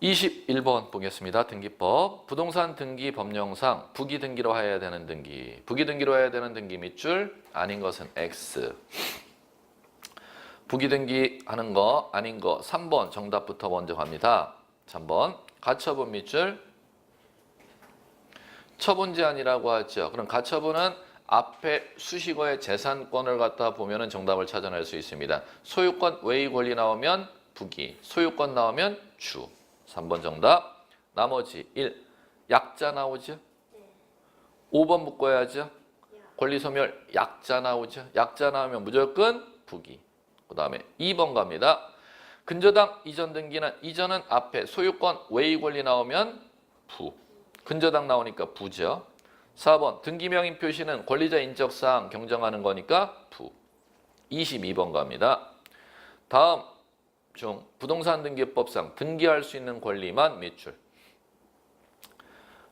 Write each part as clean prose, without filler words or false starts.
21번 보겠습니다. 등기법. 부동산 등기 법령상 부기등기로 해야 되는 등기. 부기등기로 해야 되는 등기 밑줄 아닌 것은 X. 부기등기 하는 거 아닌 거 3번 정답부터 먼저 갑니다. 3번 가처분 밑줄 처분 제한이라고 하죠. 그럼 가처분은 앞에 수식어의 재산권을 갖다 보면은 정답을 찾아낼 수 있습니다. 소유권 외의 권리 나오면 부기, 소유권 나오면 주. 3번 정답. 나머지 1. 약자 나오죠? 5번 묶어야죠. 권리소멸 약자 나오죠? 약자 나오면 무조건 부기. 그 다음에 2번 갑니다. 근저당 이전 등기는 이전은 앞에 소유권 외의 권리 나오면 부. 근저당 나오니까 부죠. 4번 등기명인 표시는 권리자 인적사항 경정하는 거니까 부. 22번 갑니다. 다음 중 부동산 등기법상 등기할 수 있는 권리만 밑줄.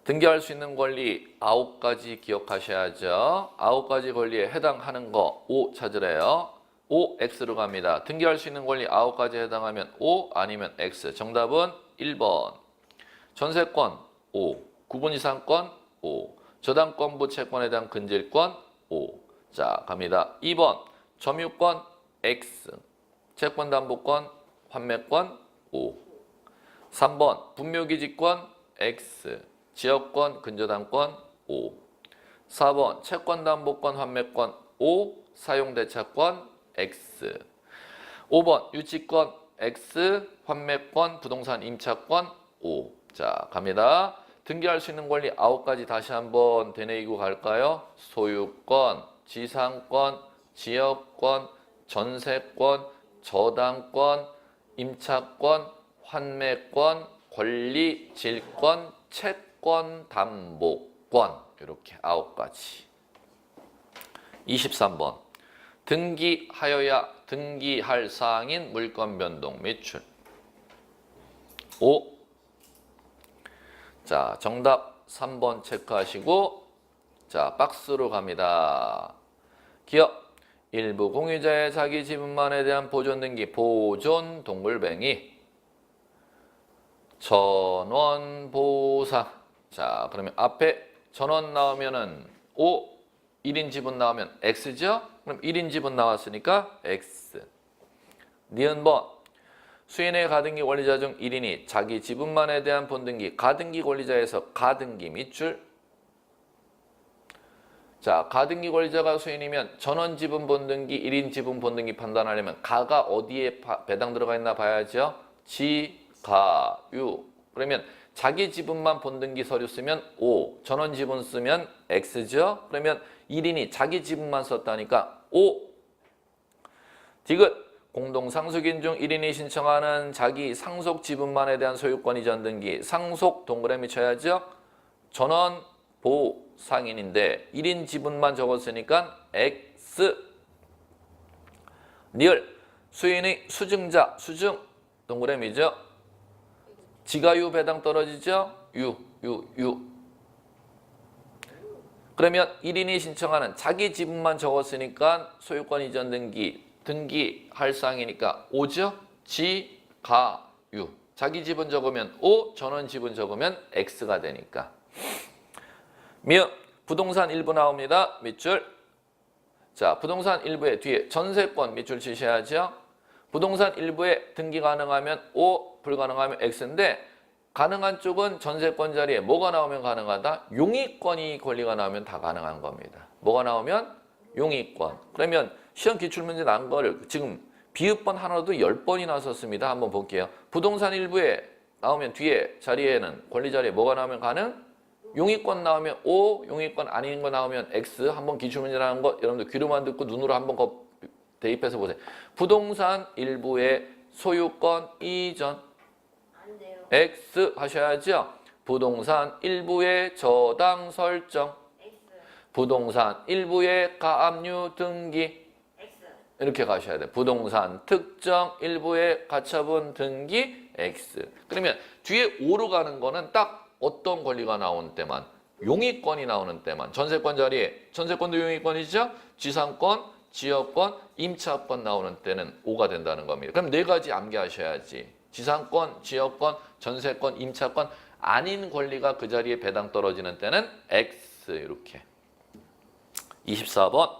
등기할 수 있는 권리 9가지 기억하셔야죠. 9가지 권리에 해당하는 거 5 찾으래요. 5, X로 갑니다. 등기할 수 있는 권리 9가지에 해당하면 5 아니면 X. 정답은 1번. 전세권 5, 구분이상권 5, 저당권부 채권에 대한 근질권 5. 자, 갑니다. 2번 점유권 X, 채권담보권, 환매권 5. 3번 분묘기지권 X, 지역권, 근저당권 5. 4번 채권담보권, 환매권 5, 사용대차권 X. 5번 유치권 X, 환매권, 부동산 임차권 5. 자, 갑니다. 등기할 수 있는 권리 9가지 다시 한번 되뇌이고 갈까요? 소유권, 지상권, 지역권, 전세권, 저당권, 임차권, 환매권, 권리, 질권, 채권, 담보권 이렇게 9가지. 23번 등기하여야 등기할 사항인 물권 변동 매출 5. 자, 정답 3번 체크하시고 자, 박스로 갑니다. 기업 일부 공유자의 자기 지분만에 대한 보존 등기 보존 동물뱅이 전원 보상. 자, 그러면 앞에 전원 나오면은 5, 1인 지분 나오면 X죠? 그럼 1인 지분 나왔으니까 X. 니은번 수인의 가등기 권리자 중 1인이 자기 지분만에 대한 본등기 가등기 권리자에서 가등기 밑줄. 자, 가등기 권리자가 수인이면 전원 지분 본등기 1인 지분 본등기 판단하려면 가가 어디에 배당 들어가 있나 봐야죠. 지, 가, 유. 그러면 자기 지분만 본등기 서류 쓰면 O, 전원 지분 쓰면 X죠. 그러면 1인이 자기 지분만 썼다니까 O. 디귿 공동상속인 중 1인이 신청하는 자기 상속 지분만에 대한 소유권 이전 등기 상속 동그라미 쳐야죠. 전원 보상인인데 1인 지분만 적었으니까 X. 리을 수인의 수증자 수증 동그라미죠. 지가유 배당 떨어지죠. 유. 그러면 1인이 신청하는 자기 지분만 적었으니까 소유권 이전 등기할 사항이니까 O죠? 지, 가, 유. 자기 지분 적으면 O, 전원 지분 적으면 X가 되니까. 미음, 부동산 일부 나옵니다. 밑줄. 자, 부동산 일부의 뒤에 전세권 밑줄 치셔야죠. 부동산 일부에 등기 가능하면 O, 불가능하면 X인데 가능한 쪽은 전세권 자리에 뭐가 나오면 가능하다? 용의권이 권리가 나오면 다 가능한 겁니다. 뭐가 나오면? 용의권. 그러면 시험 기출문제 난 거를 지금 비읍번 하나도 10번이나 썼습니다. 한번 볼게요. 부동산 일부에 나오면 뒤에 자리에는 권리 자리에 뭐가 나오면 가능? 용의권 나오면 O, 용의권 아닌 거 나오면 X. 한번 기출문제라는 거 여러분들 귀로만 듣고 눈으로 한번 대입해서 보세요. 부동산 일부의 소유권 이전 X 하셔야죠. 부동산 일부의 저당 설정 X. 부동산 일부의 가압류 등기 X. 이렇게 가셔야 돼요. 부동산 특정 일부의 가처분 등기 X. 그러면 뒤에 O로 가는 거는 딱 어떤 권리가 나오는 때만 용의권이 나오는 때만 전세권 자리에 전세권도 용의권이죠. 지상권, 지역권, 임차권 나오는 때는 O가 된다는 겁니다. 그럼 4가지 암기하셔야지. 지상권, 지역권, 전세권, 임차권 아닌 권리가 그 자리에 배당 떨어지는 때는 X 이렇게. 24번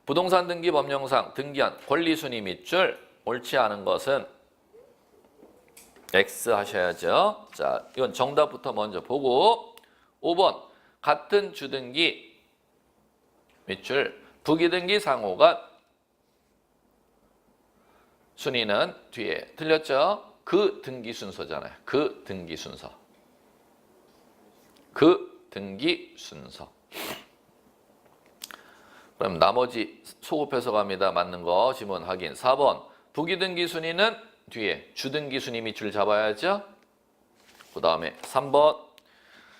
부동산 등기 법령상 등기한 권리순위 밑줄 옳지 않은 것은 X 하셔야죠. 자, 이건 정답부터 먼저 보고 5번 같은 주등기 밑줄 부기등기 상호간 순위는 뒤에 틀렸죠? 그 등기 순서잖아요. 그 등기 순서. 그 등기 순서. 그럼 나머지 소급해서 갑니다. 맞는 거 지문 확인. 4번 부기등기 순위는 뒤에 주등기 순위 밑줄 잡아야죠. 그 다음에 3번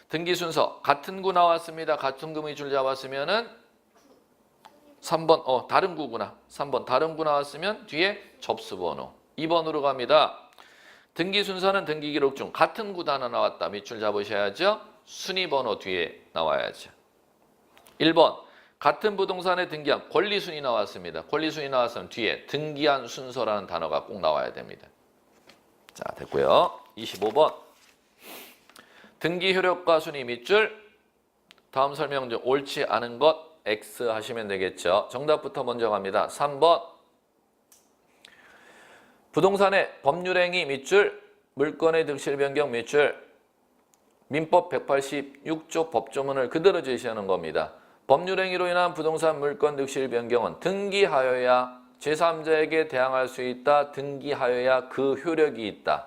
등기 순서 같은 구 나왔습니다. 같은 구 밑줄 잡았으면은 3번 다른 구구나. 3번 다른 구 나왔으면 뒤에 접수번호. 2번으로 갑니다. 등기 순서는 등기 기록 중 같은 구 단어 나왔다. 밑줄 잡으셔야죠. 순위 번호 뒤에 나와야죠. 1번 같은 부동산에 등기한 권리순위 나왔습니다. 권리순위 나왔으면 뒤에 등기한 순서라는 단어가 꼭 나와야 됩니다. 자, 됐고요. 25번 등기 효력과 순위 밑줄 다음 설명 중 옳지 않은 것 X 하시면 되겠죠. 정답부터 먼저 갑니다. 3번 부동산의 법률행위 밑줄 물건의 득실 변경 밑줄 민법 186조 법조문을 그대로 제시하는 겁니다. 법률행위로 인한 부동산 물건 득실 변경은 등기하여야 제3자에게 대항할 수 있다. 등기하여야 그 효력이 있다.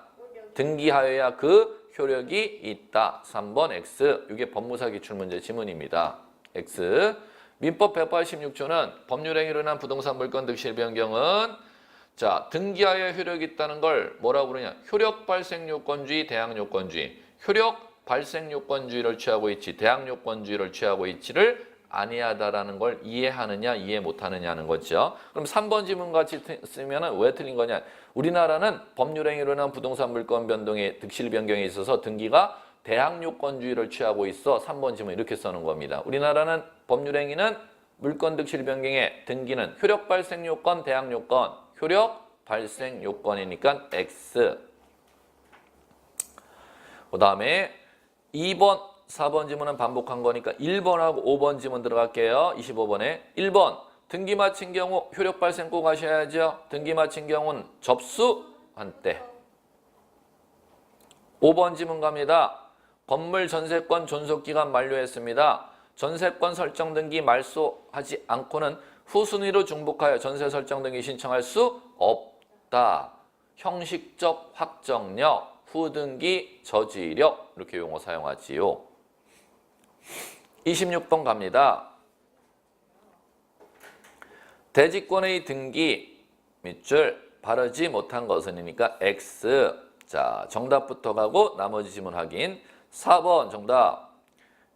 등기하여야 그 효력이 있다. 3번 X. 이게 법무사 기출문제 지문입니다. X. 민법 186조는 법률행위로 인한 부동산 물건 득실 변경은 자 등기하여 효력이 있다는 걸 뭐라고 부르냐. 효력 발생 요건주의, 대항 요건주의. 효력 발생 요건주의를 취하고 있지, 대항 요건주의를 취하고 있지를 아니하다라는 걸 이해하느냐 이해 못하느냐는 거죠. 그럼 3번 지문 같이 쓰면 왜 틀린 거냐. 우리나라는 법률행위로 인한 부동산 물건 변동의 득실 변경에 있어서 등기가 대항 요건주의를 취하고 있어 3번 지문 이렇게 써는 겁니다. 우리나라는 법률행위는 물건 득실 변경의 등기는 효력 발생 요건, 대항 요건, 효력 발생 요건이니까 X. 그 다음에 2번 4번 지문은 반복한 거니까 1번하고 5번 지문 들어갈게요. 25번에 1번 등기 마친 경우 효력 발생 꼭 하셔야죠. 등기 마친 경우는 접수한 때. 5번 지문 갑니다. 건물 전세권 존속기간 만료했습니다. 전세권 설정 등기 말소하지 않고는 후순위로 중복하여 전세 설정 등기 신청할 수 없다. 형식적 확정력, 후등기 저지력 이렇게 용어 사용하지요. 26번 갑니다. 대지권의 등기 밑줄 바르지 못한 것은이니까 X. 자, 정답부터 가고 나머지 지문 확인. 4번 정답.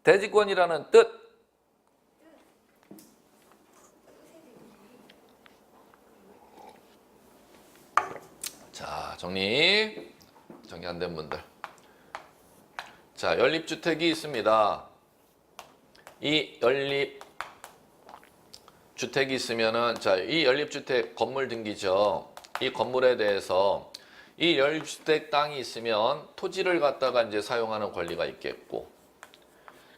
대지권이라는 뜻. 자, 정리 안 된 분들. 자, 연립주택이 있습니다. 이 연립주택이 있으면은, 자, 이 연립주택 건물 등기죠. 이 건물에 대해서 이 연립주택 땅이 있으면 토지를 갖다가 이제 사용하는 권리가 있겠고,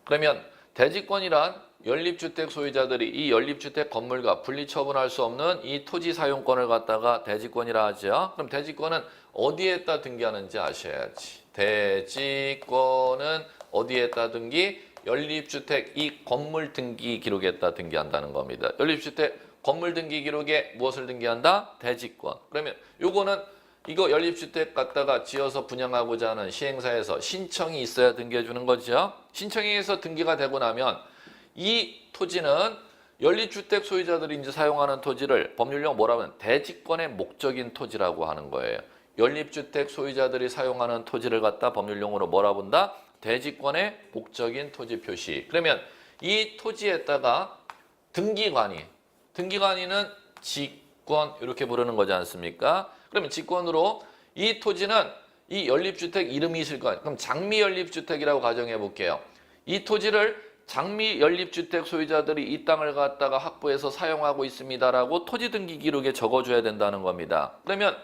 그러면 대지권이란 연립주택 소유자들이 이 연립주택 건물과 분리처분할 수 없는 이 토지 사용권을 갖다가 대지권이라 하죠. 그럼 대지권은 어디에다 등기하는지 아셔야지. 대지권은 어디에다 등기? 연립주택 이 건물 등기 기록에다 등기한다는 겁니다. 연립주택 건물 등기 기록에 무엇을 등기한다? 대지권. 그러면 요거는 이거 연립주택 갖다가 지어서 분양하고자 하는 시행사에서 신청이 있어야 등기해 주는 거죠. 신청해서 등기가 되고 나면 이 토지는 연립주택 소유자들이 이제 사용하는 토지를 법률용 뭐라고 하면 대지권의 목적인 토지라고 하는 거예요. 연립주택 소유자들이 사용하는 토지를 갖다 법률용어로 뭐라 본다? 대지권의 목적인 토지 표시. 그러면 이 토지에다가 등기관이는 직권 이렇게 부르는 거지 않습니까? 그러면 직권으로 이 토지는 이 연립주택 이름이 있을 거예요. 그럼 장미연립주택이라고 가정해 볼게요. 이 토지를 장미연립주택 소유자들이 이 땅을 갖다가 확보해서 사용하고 있습니다라고 토지 등기 기록에 적어줘야 된다는 겁니다. 그러면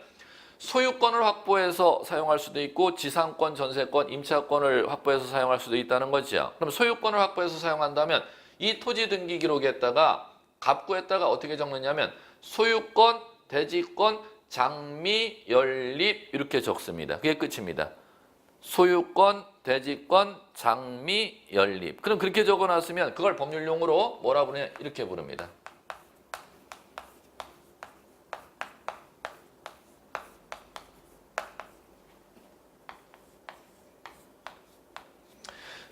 소유권을 확보해서 사용할 수도 있고 지상권, 전세권, 임차권을 확보해서 사용할 수도 있다는 거죠. 그럼 소유권을 확보해서 사용한다면 이 토지 등기 기록에다가 갑구에다가 어떻게 적느냐면 소유권, 대지권, 장미, 연립 이렇게 적습니다. 그게 끝입니다. 소유권, 대지권, 장미, 연립. 그럼 그렇게 적어놨으면 그걸 법률용어로 뭐라 부르냐 이렇게 부릅니다.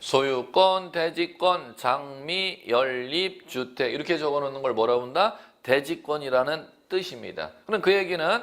소유권, 대지권, 장미, 연립, 주택 이렇게 적어놓는 걸 뭐라고 한다? 대지권이라는 뜻입니다. 그럼 그 얘기는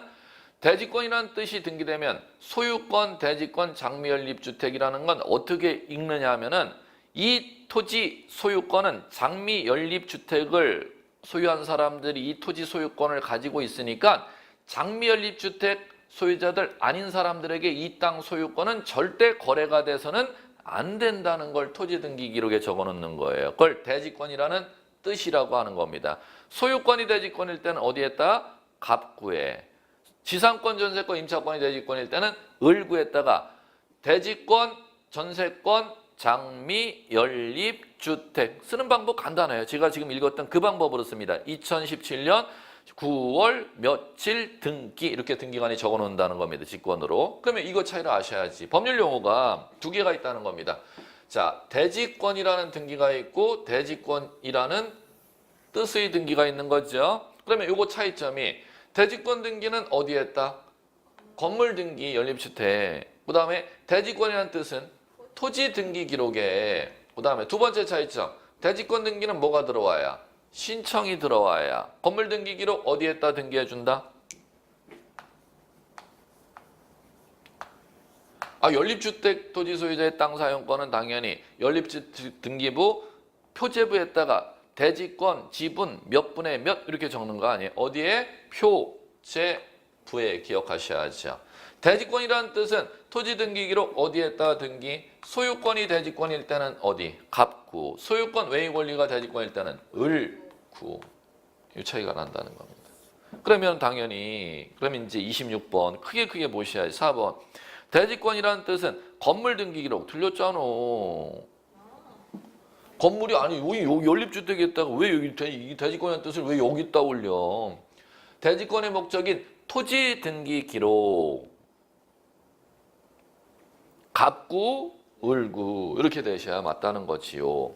대지권이라는 뜻이 등기되면 소유권, 대지권, 장미, 연립, 주택이라는 건 어떻게 읽느냐 하면은 이 토지 소유권은 장미, 연립, 주택을 소유한 사람들이 이 토지 소유권을 가지고 있으니까 장미, 연립, 주택 소유자들 아닌 사람들에게 이 땅 소유권은 절대 거래가 돼서는 안 된다는 걸 토지 등기 기록에 적어 놓는 거예요. 그걸 대지권이라는 뜻이라고 하는 겁니다. 소유권이 대지권일 때는 어디에다? 갑구에. 지상권, 전세권, 임차권이 대지권일 때는 을구에다가 대지권, 전세권, 장미, 연립, 주택 쓰는 방법 간단해요. 제가 지금 읽었던 그 방법으로 씁니다. 2017년 9월 며칠 등기 이렇게 등기관이 적어 놓는다는 겁니다. 직권으로. 그러면 이거 차이를 아셔야지. 법률 용어가 두 개가 있다는 겁니다. 자, 대지권이라는 등기가 있고 대지권이라는 뜻의 등기가 있는 거죠. 그러면 요거 차이점이 대지권 등기는 어디에 있다? 건물 등기, 연립주택. 그 다음에 대지권이라는 뜻은 토지 등기 기록에. 그 다음에 두 번째 차이점. 대지권 등기는 뭐가 들어와야? 신청이 들어와야. 건물 등기 기록 어디에다 등기해준다? 연립주택 토지 소유자의 땅 사용권은 당연히 연립주택 등기부 표제부에다가 대지권, 지분, 몇 분의 몇 이렇게 적는 거 아니에요? 어디에? 표제부에 기억하셔야죠. 대지권이라는 뜻은 토지 등기 기록 어디에다 등기? 소유권이 대지권일 때는 어디? 갑구. 소유권 외의 권리가 대지권일 때는 을구. 이 차이가 난다는 겁니다. 그러면 당연히 그러면 이제 26번 크게 보셔야지. 4번 대지권이라는 뜻은 건물 등기 기록 틀렸잖아. 건물이 아니 여기 연립주택에 있다가 왜 여기 대지권이라는 뜻을 왜 여기다 올려? 대지권의 목적인 토지 등기 기록 갑구, 을구 이렇게 되셔야 맞다는 거지요.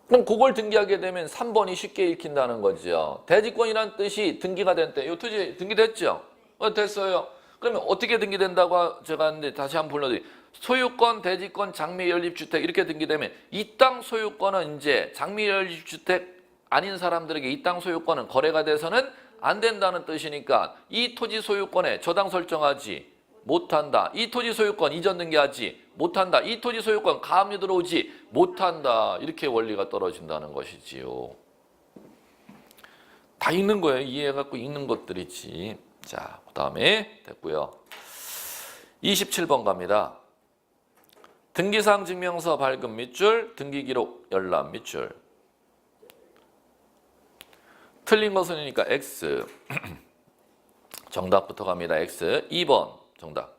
그럼 그걸 등기하게 되면 3번이 쉽게 읽힌다는 거죠. 대지권이라는 뜻이 등기가 된 때 이 토지 등기됐죠? 됐어요. 그러면 어떻게 등기된다고 제가 하는데 다시 한번 불러드릴게요. 소유권, 대지권, 장미, 연립주택 이렇게 등기되면 이 땅 소유권은 이제 장미, 연립주택 아닌 사람들에게 이 땅 소유권은 거래가 돼서는 안 된다는 뜻이니까 이 토지 소유권에 저당 설정하지 못한다. 이 토지 소유권 이전 등기하지 못한다. 이 토지 소유권 가압류 들어오지 못한다. 이렇게 원리가 떨어진다는 것이지요. 다 읽는 거예요. 이해해갖고 읽는 것들이지. 자, 그 다음에 됐고요. 27번 갑니다. 등기사항 증명서 발급 밑줄, 등기기록 열람 밑줄. 틀린 것은이니까 X. 정답부터 갑니다. X. 2번 정답.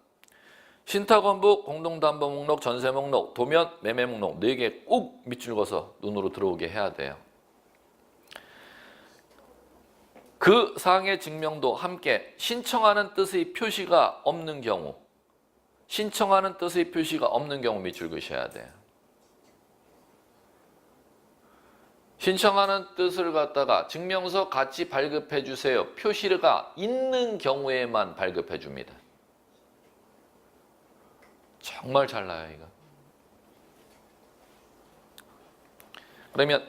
신탁원부, 공동담보 목록, 전세 목록, 도면, 매매 목록 4개 꼭 밑줄 그어서 눈으로 들어오게 해야 돼요. 그 사항의 증명도 함께 신청하는 뜻의 표시가 없는 경우, 신청하는 뜻의 표시가 없는 경우 밑줄 그으셔야 돼요. 신청하는 뜻을 갖다가 증명서 같이 발급해 주세요. 표시가 있는 경우에만 발급해 줍니다. 정말 잘나요, 이거. 그러면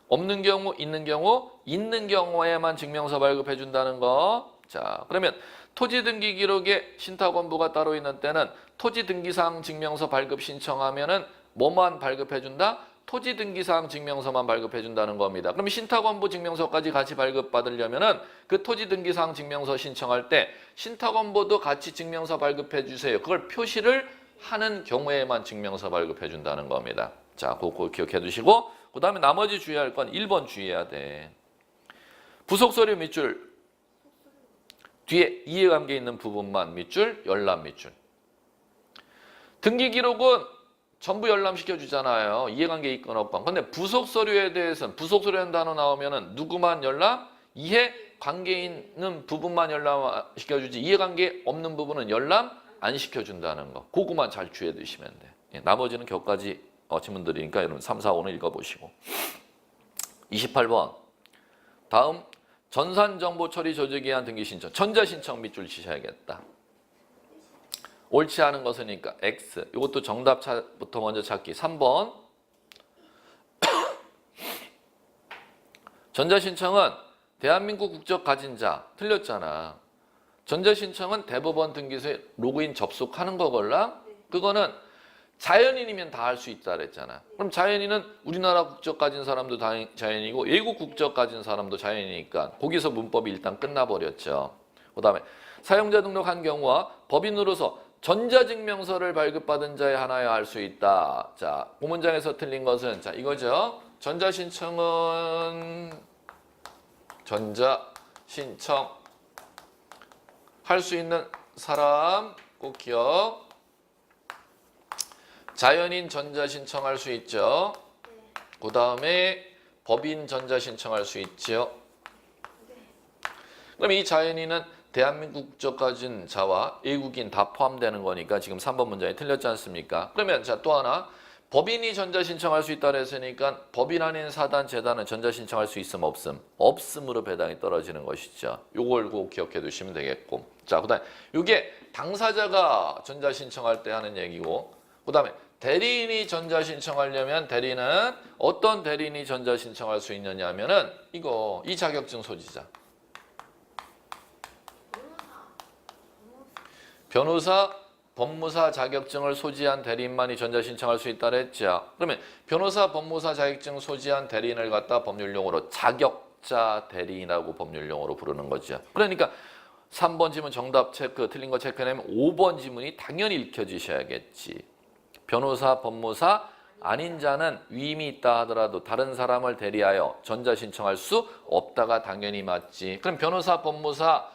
없는 경우, 있는 경우, 있는 경우에만 증명서 발급해 준다는 거. 자, 그러면 토지 등기 기록에 신탁원부가 따로 있는 때는 토지 등기사항 증명서 발급 신청하면은 뭐만 발급해 준다? 토지 등기사항 증명서만 발급해 준다는 겁니다. 그럼 신탁원부 증명서까지 같이 발급받으려면은 그 토지 등기사항 증명서 신청할 때 신탁원부도 같이 증명서 발급해 주세요. 그걸 표시를 하는 경우에만 증명서 발급해 준다는 겁니다. 자, 그거 기억해 두시고 그 다음에 나머지 주의할 건 1번 주의해야 돼. 부속 서류 밑줄 뒤에 이해관계 있는 부분만 밑줄, 열람 밑줄. 등기 기록은 전부 열람시켜 주잖아요. 이해관계 있건 없건. 근데 부속 서류에 대해서는 부속 서류라는 단어 나오면은 누구만 열람? 이해관계 있는 부분만 열람시켜 주지 이해관계 없는 부분은 열람 안 시켜 준다는 거. 그거만 잘 주의해 두시면 돼. 예, 나머지는 격까지 지문들이니까 여러분 3, 4, 5는 읽어 보시고. 28번. 다음 전산정보 처리 조직에 한 등기 신청. 전자신청 밑줄 치셔야겠다. 옳지 않은 것이니까 X. 이것도 정답부터 먼저 찾기. 3번. 전자신청은 대한민국 국적 가진 자. 틀렸잖아. 전자신청은 대법원 등기소에 로그인 접속하는 거걸라? 그거는 자연인이면 다 할 수 있다 그랬잖아. 그럼 자연인은 우리나라 국적 가진 사람도 자연인이고 외국 국적 가진 사람도 자연이니까 거기서 문법이 일단 끝나버렸죠. 그 다음에 사용자 등록한 경우와 법인으로서 전자증명서를 발급받은 자에 하나여 할 수 있다. 자, 그 문장에서 틀린 것은 자 이거죠. 전자신청 할 수 있는 사람 꼭 기억. 자연인 전자신청할 수 있죠. 그 다음에 법인 전자신청할 수 있죠. 그럼 이 자연인은 대한민국 국적 가진 자와 외국인 다 포함되는 거니까 지금 3번 문장이 틀렸지 않습니까? 그러면 자 또 하나 법인이 전자신청할 수 있다고 했으니까 법인 아닌 사단, 재단은 전자신청할 수 있음, 없음? 없음으로 배당이 떨어지는 것이죠. 요걸 꼭 기억해 두시면 되겠고. 자, 그 다음에 이게 당사자가 전자신청할 때 하는 얘기고 그 다음에 대리인이 전자신청하려면 대리는 어떤 대리인이 전자신청할 수 있느냐 하면은 이 자격증 소지자. 변호사, 법무사 자격증을 소지한 대리인만이 전자신청할 수 있다 그랬죠. 그러면 변호사, 법무사 자격증 소지한 대리인을 갖다 법률용어로 자격자 대리인이라고 법률용어로 부르는 거죠. 그러니까 3번 지문 정답 체크, 틀린 거 체크해내면 5번 지문이 당연히 읽혀지셔야겠지. 변호사, 법무사 아닌 자는 위임이 있다 하더라도 다른 사람을 대리하여 전자신청할 수 없다가 당연히 맞지. 그럼 변호사, 법무사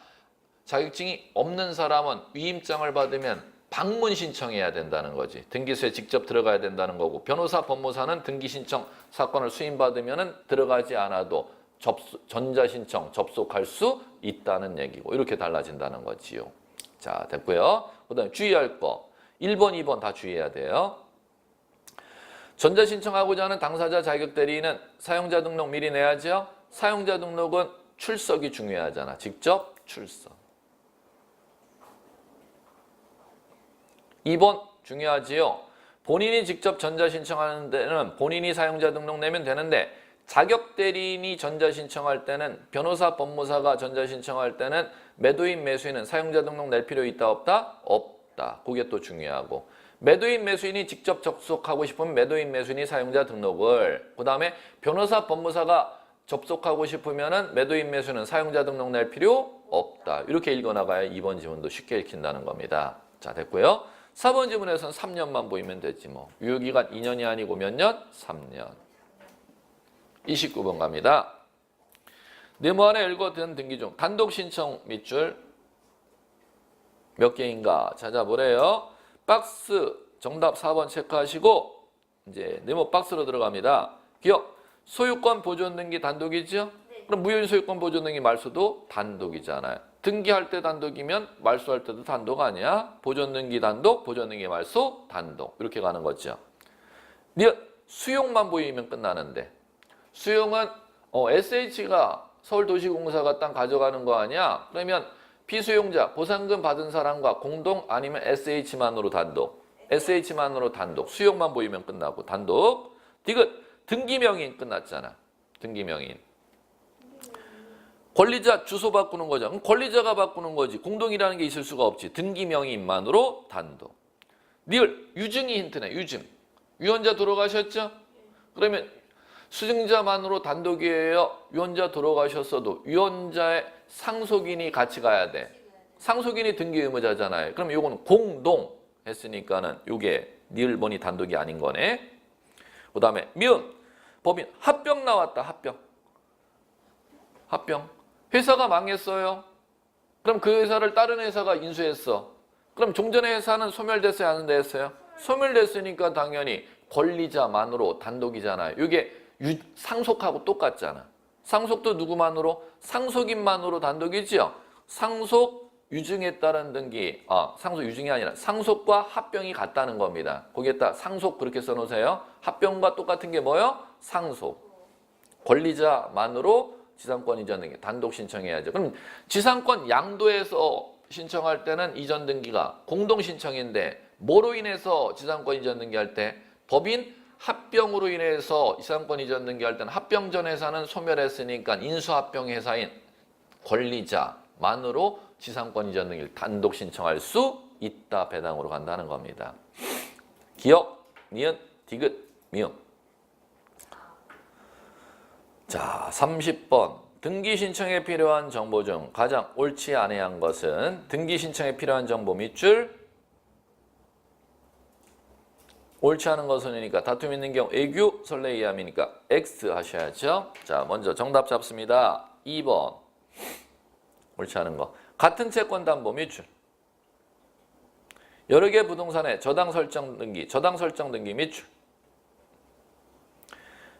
자격증이 없는 사람은 위임장을 받으면 방문 신청해야 된다는 거지. 등기소에 직접 들어가야 된다는 거고 변호사, 법무사는 등기 신청 사건을 수임받으면 들어가지 않아도 전자신청 접속할 수 있다는 얘기고 이렇게 달라진다는 거지요. 자, 됐고요. 그 다음에 주의할 거. 1번, 2번 다 주의해야 돼요. 전자신청하고자 하는 당사자 자격 대리인은 사용자 등록 미리 내야죠. 사용자 등록은 출석이 중요하잖아. 직접 출석. 2번 중요하지요. 본인이 직접 전자신청하는 데는 본인이 사용자 등록 내면 되는데 자격 대리인이 전자신청할 때는 변호사, 법무사가 전자신청할 때는 매도인, 매수인은 사용자 등록 낼 필요 있다 없다? 없다. 그게 또 중요하고 매도인, 매수인이 직접 접속하고 싶으면 매도인, 매수인이 사용자 등록을 그 다음에 변호사, 법무사가 접속하고 싶으면 매도인, 매수인은 사용자 등록 낼 필요 없다. 이렇게 읽어나가야 2번 지문도 쉽게 읽힌다는 겁니다. 자, 됐고요. 4번 지문에서는 3년만 보이면 되지 뭐. 유효기간 2년이 아니고 몇 년? 3년. 29번 갑니다. 네모 안에 열거된 등기 중 단독 신청 밑줄 몇 개인가 찾아보래요. 박스 정답 4번 체크하시고 이제 네모 박스로 들어갑니다. 기억 소유권 보존 등기 단독이죠? 그럼 무효인 소유권 보존 등기 말소도 단독이잖아요. 등기할 때 단독이면 말소할 때도 단독 아니야? 보존 등기 단독, 보존 등기 말소 단독 이렇게 가는 거죠. 수용만 보이면 끝나는데 수용은 SH가 서울도시공사가 땅 가져가는 거 아니야? 그러면 피수용자, 보상금 받은 사람과 공동 아니면 SH만으로 단독, SH만으로 단독, 수용만 보이면 끝나고 단독. 디귿, 등기명인 끝났잖아. 등기명인. 권리자 주소 바꾸는 거죠. 그럼 권리자가 바꾸는 거지. 공동이라는 게 있을 수가 없지. 등기명의인만으로 단독. 니을 유증이 힌트네. 유증. 유언자 돌아가셨죠? 그러면 수증자만으로 단독이에요. 유언자 돌아가셨어도 유언자의 상속인이 같이 가야 돼. 상속인이 등기 의무자잖아요. 그럼 이거는 공동 했으니까는 이게 니을번이 단독이 아닌 거네. 그 다음에 미음 법인 합병 나왔다. 합병. 회사가 망했어요. 그럼 그 회사를 다른 회사가 인수했어. 그럼 종전의 회사는 소멸됐어요, 안 됐어요? 소멸됐으니까 당연히 권리자만으로 단독이잖아요. 이게 상속하고 똑같잖아. 상속도 누구만으로? 상속인만으로 단독이지요. 상속 유증에 따른 등기, 상속 유증이 아니라 상속과 합병이 같다는 겁니다. 거기에다 상속 그렇게 써놓으세요. 합병과 똑같은 게 뭐예요? 상속. 권리자만으로 지상권 이전 등기 단독 신청해야죠. 그럼 지상권 양도에서 신청할 때는 이전 등기가 공동 신청인데 뭐로 인해서 지상권 이전 등기할 때 법인 합병으로 인해서 지상권 이전 등기할 때는 합병 전 회사는 소멸했으니까 인수합병 회사인 권리자만으로 지상권 이전 등기를 단독 신청할 수 있다. 배당으로 간다는 겁니다. 기억, 니은, 디귿, 미음. 자, 30번. 등기 신청에 필요한 정보 중 가장 옳지 아니한 것은 등기 신청에 필요한 정보 밑줄. 옳지 않은 것은이니까 다툼 있는 경우 애교, 설레, 이함이니까 X 하셔야죠. 자, 먼저 정답 잡습니다. 2번. 옳지 않은 거. 같은 채권 담보 밑줄. 여러 개 부동산의 저당 설정 등기 밑줄.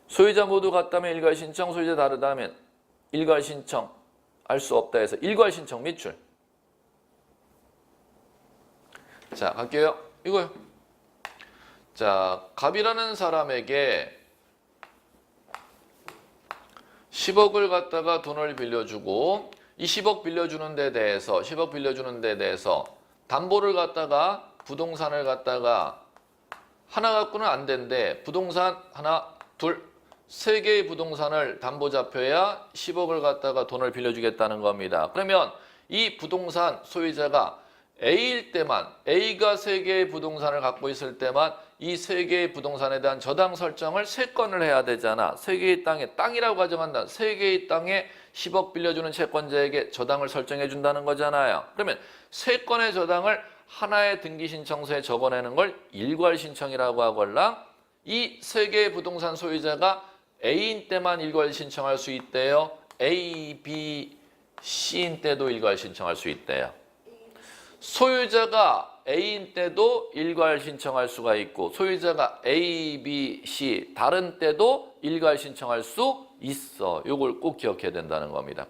소유자 모두 같다면 일괄 신청, 소유자 다르다면 일괄 신청 할 수 없다 해서 일괄 신청 밑줄. 자, 갈게요. 이거요. 자, 갑이라는 사람에게 10억을 갖다가 돈을 빌려주고 이 10억 빌려주는 데 대해서 담보를 갖다가 부동산을 갖다가 하나 갖고는 안 된대. 부동산 하나, 둘, 세 개의 부동산을 담보 잡혀야 10억을 갖다가 돈을 빌려주겠다는 겁니다. 그러면 이 부동산 소유자가 A일 때만, A가 세 개의 부동산을 갖고 있을 때만 이 세 개의 부동산에 대한 저당 설정을 3건을 해야 되잖아. 세 개의 땅에, 땅이라고 가정한다. 세 개의 땅에 10억 빌려주는 채권자에게 저당을 설정해 준다는 거잖아요. 그러면 3건의 저당을 하나의 등기신청서에 적어내는 걸 일괄 신청이라고 하걸랑 이 세 개의 부동산 소유자가 A인 때만 일괄 신청할 수 있대요. A, B, C인 때도 일괄 신청할 수 있대요. 소유자가 A인 때도 일괄 신청할 수가 있고 소유자가 A, B, C 다른 때도 일괄 신청할 수 있어. 이걸 꼭 기억해야 된다는 겁니다.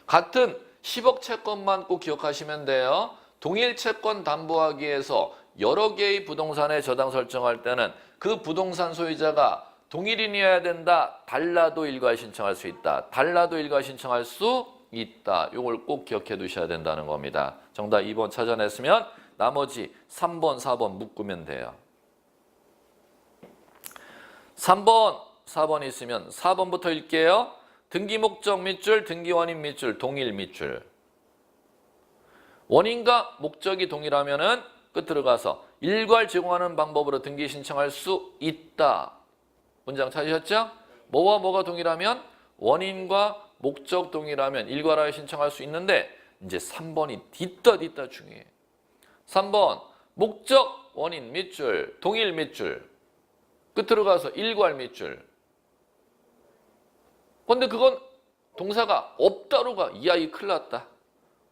같은 10억 채권만 꼭 기억하시면 돼요. 동일 채권 담보하기 위해서 여러 개의 부동산에 저당 설정할 때는 그 부동산 소유자가 동일인이어야 된다. 달라도 일괄 신청할 수 있다. 달라도 일괄 신청할 수 있다. 이걸 꼭 기억해 두셔야 된다는 겁니다. 정답 2번 찾아냈으면 나머지 3번, 4번 묶으면 돼요. 3번, 4번 있으면 4번부터 읽게요. 등기 목적 밑줄, 등기 원인 밑줄, 동일 밑줄. 원인과 목적이 동일하면은 끝으로 가서 일괄 제공하는 방법으로 등기 신청할 수 있다. 문장 찾으셨죠? 뭐와 뭐가 동일하면 원인과 목적 동일하면 일괄하여 신청할 수 있는데 이제 3번이 뒤따 중요해. 3번 목적 원인 밑줄 동일 밑줄 끝으로 가서 일괄 밑줄. 근데 그건 동사가 없다로 가. 이야 이 큰일 났다.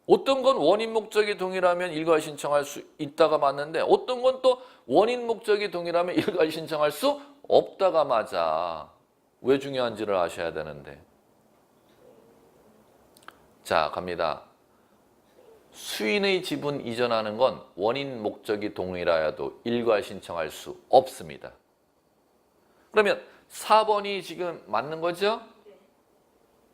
어떤 건 원인 목적이 동일하면 일괄 신청할 수 있다가 맞는데 어떤 건 또 원인 목적이 동일하면 일괄 신청할 수 없다가 맞아. 왜 중요한지를 아셔야 되는데. 자, 갑니다. 수인의 지분 이전하는 건 원인 목적이 동일하여도 일괄 신청할 수 없습니다. 그러면 4번이 지금 맞는 거죠?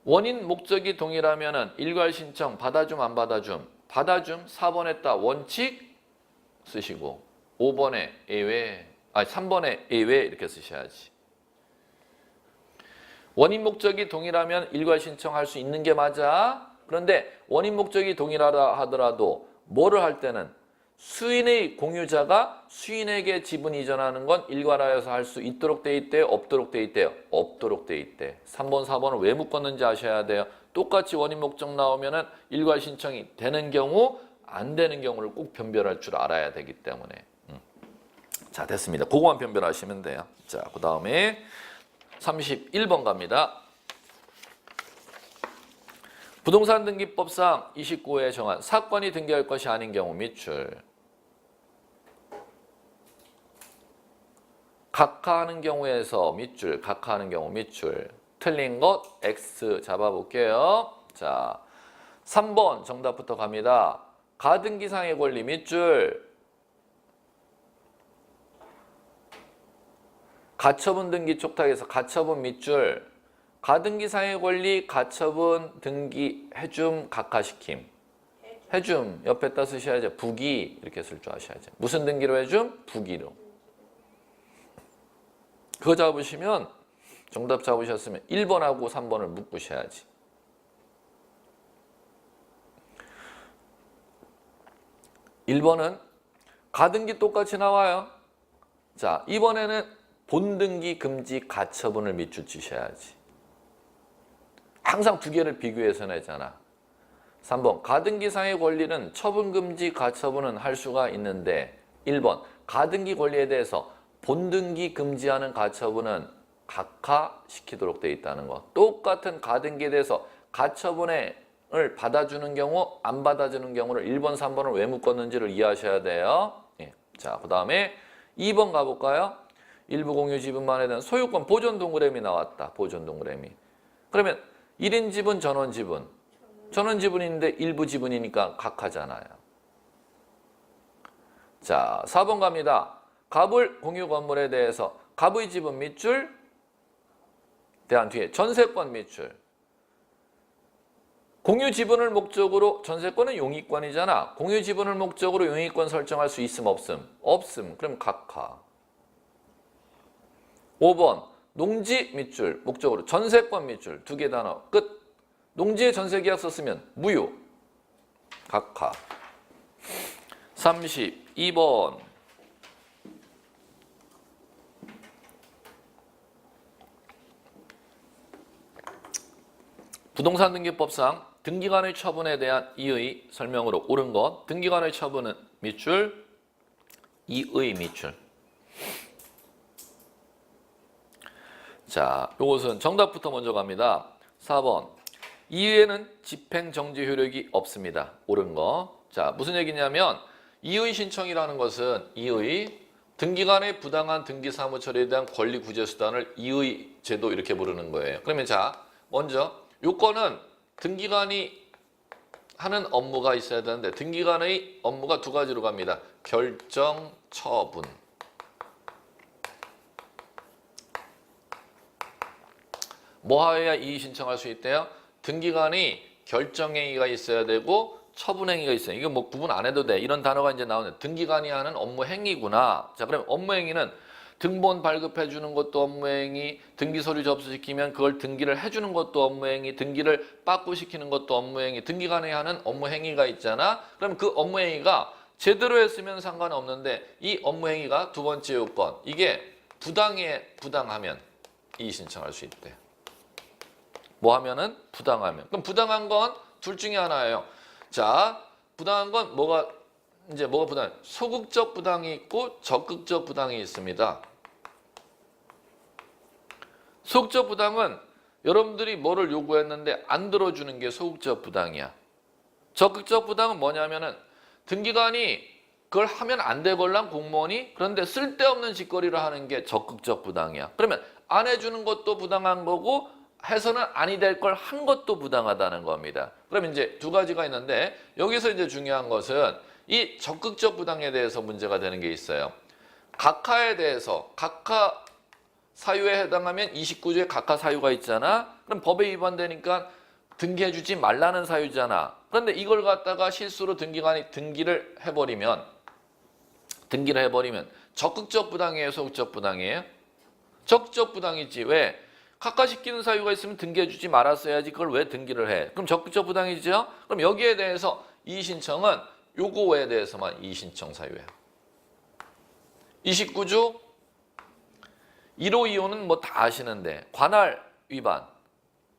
원인 목적이 동일하면 일괄 신청 받아줌 안 받아줌? 받아줌 4번에 따 원칙 쓰시고 5번에 예외 3번에 예외 이렇게 쓰셔야지. 원인 목적이 동일하면 일괄 신청할 수 있는 게 맞아. 그런데 원인 목적이 동일하다 하더라도 뭐를 할 때는 수인의 공유자가 수인에게 지분 이전하는 건 일괄하여서 할 수 있도록 돼 있대요? 없도록 돼 있대요? 없도록 돼 있대. 3번, 4번을 왜 묶었는지 아셔야 돼요. 똑같이 원인 목적 나오면은 일괄 신청이 되는 경우, 안 되는 경우를 꼭 변별할 줄 알아야 되기 때문에. 자, 됐습니다. 그거만 변별하시면 돼요. 자, 그 다음에 31번 갑니다. 부동산 등기법상 29호에 정한 사건이 등기할 것이 아닌 경우 밑줄. 각하하는 경우에서 밑줄, 각하하는 경우 밑줄. 틀린 것 X 잡아볼게요. 자, 3번 정답부터 갑니다. 가등기상의 권리 밑줄. 가처분 등기 촉탁에서 가처분 밑줄. 가등기상의 권리, 가처분, 등기, 해줌, 각하시킴. 해줌 옆에다 쓰셔야죠. 부기 이렇게 쓸 줄 아셔야죠. 무슨 등기로 해줌? 부기로. 그거 잡으시면 정답 잡으셨으면 1번하고 3번을 묶으셔야지. (1번은) 가등기 똑같이 나와요. 자, 이번에는 본등기 금지 가처분을 밑줄 치셔야지. 항상 두 개를 비교해서 내잖아. 3번 가등기상의 권리는 처분금지 가처분은 할 수가 있는데 1번 가등기 권리에 대해서 본등기 금지하는 가처분은 각하시키도록 되어 있다는 거. 똑같은 가등기에 대해서 가처분을 받아주는 경우 안 받아주는 경우를 1번 3번을 왜 묶었는지를 이해하셔야 돼요. 예. 자, 그 다음에 2번 가볼까요? 일부 공유 지분만에 대한 소유권 보존 동그라미 나왔다. 보존 동그라미. 그러면 1인 지분, 전원 지분. 전원 지분인데 일부 지분이니까 각하잖아요. 자, 4번 갑니다. 갑을 공유 건물에 대해서 갑의 지분 밑줄 대한 뒤에 전세권 밑줄. 공유 지분을 목적으로 전세권은 용의권이잖아. 공유 지분을 목적으로 용의권 설정할 수 있음 없음? 없음. 그럼 각하. 5번 농지 밑줄 목적으로 전세권 밑줄 두 개 단어 끝. 농지에 전세계약 썼으면 무효. 각하. 32번 부동산 등기법상 등기관의 처분에 대한 이의 설명으로 옳은 것. 등기관의 처분은 밑줄, 이의 밑줄. 자, 요것은 정답부터 먼저 갑니다. 4번. 이의에는 집행정지 효력이 없습니다. 옳은 거. 자, 무슨 얘기냐면 이의 신청이라는 것은 이의 등기관의 부당한 등기사무 처리에 대한 권리 구제 수단을 이의 제도 이렇게 부르는 거예요. 그러면 자, 먼저 요건은 등기관이 하는 업무가 있어야 되는데 등기관의 업무가 두 가지로 갑니다. 결정, 처분. 뭐 하여야 이의 신청할 수 있대요? 등기관이 결정행위가 있어야 되고 처분행위가 있어요. 이거 뭐 구분 안 해도 돼. 이런 단어가 이제 나오네. 등기관이 하는 업무 행위구나. 자, 그럼 업무 행위는 등본 발급해 주는 것도 업무 행위, 등기 서류 접수시키면 그걸 등기를 해 주는 것도 업무 행위, 등기를 빠꾸시키는 것도 업무 행위, 등기관이 하는 업무 행위가 있잖아. 그럼 그 업무 행위가 제대로 했으면 상관없는데 이 업무 행위가 두 번째 요건. 이게 부당하면 이의 신청할 수 있대. 뭐 하면은 부당하면. 그럼 부당한 건 둘 중에 하나예요. 자, 부당한 건 뭐가 부당? 소극적 부당이 있고 적극적 부당이 있습니다. 소극적 부당은 여러분들이 뭐를 요구했는데 안 들어주는 게 소극적 부당이야. 적극적 부당은 뭐냐면은 등기관이 그걸 하면 안 되걸랑 공무원이 그런데 쓸데없는 짓거리를 하는 게 적극적 부당이야. 그러면 안 해주는 것도 부당한 거고 해서는 아니 될 걸 한 것도 부당하다는 겁니다. 그럼 이제 두 가지가 있는데 여기서 이제 중요한 것은 이 적극적 부당에 대해서 문제가 되는 게 있어요. 각하에 대해서 각하 사유에 해당하면 29조에 각하 사유가 있잖아. 그럼 법에 위반되니까 등기해주지 말라는 사유잖아. 그런데 이걸 갖다가 실수로 등기관이 등기를 해버리면 적극적 부당이에요, 소극적 부당이에요? 적극적 부당이지. 왜? 각하시키는 사유가 있으면 등기해주지 말았어야지. 그걸 왜 등기를 해? 그럼 적극적 부당이죠? 그럼 여기에 대해서 이의 신청은 요거에 대해서만 이의 신청 사유예요. 29조 1호 2호는 뭐 다 아시는데 관할 위반,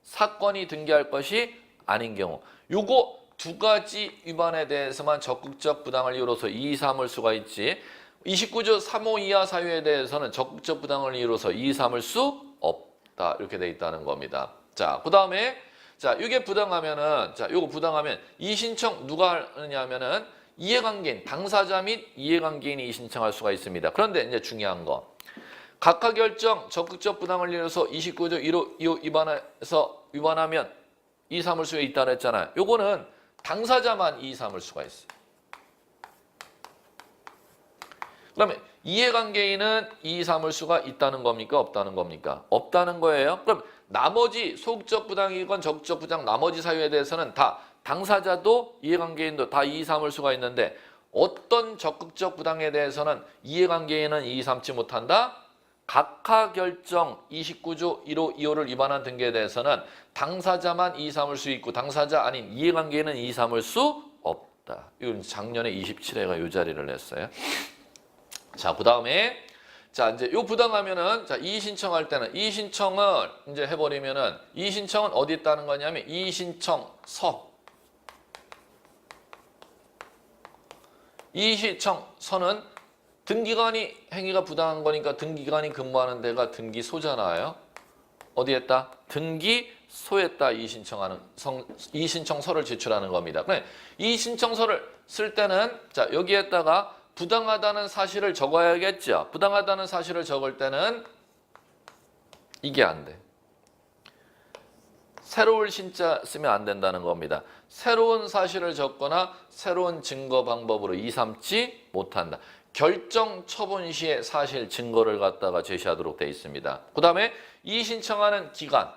사건이 등기할 것이 아닌 경우 요거 두 가지 위반에 대해서만 적극적 부당을 이유로서 이의 삼을 수가 있지 29조 3호 이하 사유에 대해서는 적극적 부당을 이유로서 이의 삼을 수 없다. 이렇게 돼 있다는 겁니다. 자, 그 다음에 자, 이게 부당하면은, 자, 요거 부당하면 이 신청 누가 하느냐 하면은 이해관계인, 당사자 및 이해관계인이 신청할 수가 있습니다. 그런데 이제 중요한 거. 각하 결정 적극적 부당을 이뤄서 29조 1호 2호 위반하면 이의사물수에 있다 그랬잖아요. 요거는 당사자만 이의사물수가 있어요. 그러면 이해관계인은 이의사물수가 있다는 겁니까? 없다는 겁니까? 없다는 거예요. 그럼 나머지 소극적 부당이건 적극적 부당 나머지 사유에 대해서는 다 당사자도 이해관계인도 다 이의사물수가 있는데 어떤 적극적 부당에 대해서는 이해관계인은 이의삼지 못한다? 각하 결정 29조 1호 2호를 위반한 등기에 대해서는 당사자만 이의삼을 수 있고 당사자 아닌 이해관계인은 이의삼을 수 없다. 이건 작년에 27회가 이 자리를 냈어요. 자, 그 다음에 자 이제 요 부당하면은 자 이의 신청할 때는 이의 신청을 이제 해버리면은 이의 신청은 어디 있다는 거냐면 이의 신청서. 이의 신청서는 등기관이 행위가 부당한 거니까 등기관이 근무하는 데가 등기소잖아요. 어디에 있다? 등기소에다 이의 신청서를 제출하는 겁니다. 이의 신청서를 쓸 때는 자 여기에다가 부당하다는 사실을 적어야겠죠. 부당하다는 사실을 적을 때는 이게 안 돼. 새로운 신자 쓰면 안 된다는 겁니다. 새로운 사실을 적거나 새로운 증거 방법으로 이의삼지 못한다. 결정 처분 시에 사실 증거를 갖다가 제시하도록 되어 있습니다. 그 다음에 이의 신청하는 기간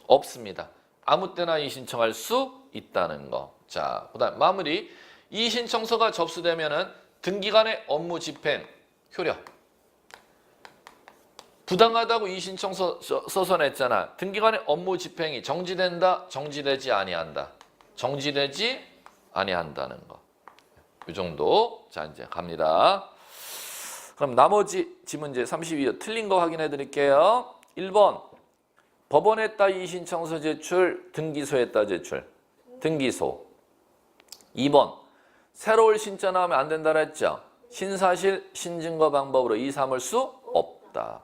없습니다. 아무 때나 이의 신청할 수 있다는 거. 자, 그 다음 마무리. 이의 신청서가 접수되면은 등기관의 업무 집행 효력. 부당하다고 이의 신청서 써서 냈잖아. 등기관의 업무 집행이 정지된다, 정지되지 아니한다. 정지되지 아니한다는 거. 이 정도. 자, 이제 갑니다. 그럼 나머지 지문제 32호 틀린 거 확인해 드릴게요. 1번 법원에다 이의 신청서 제출, 등기소에다 제출. 등기소. 2번 새로운 신자 나오면 안 된다 그랬죠. 신사실, 신증거 방법으로 이의삼을 수 없다.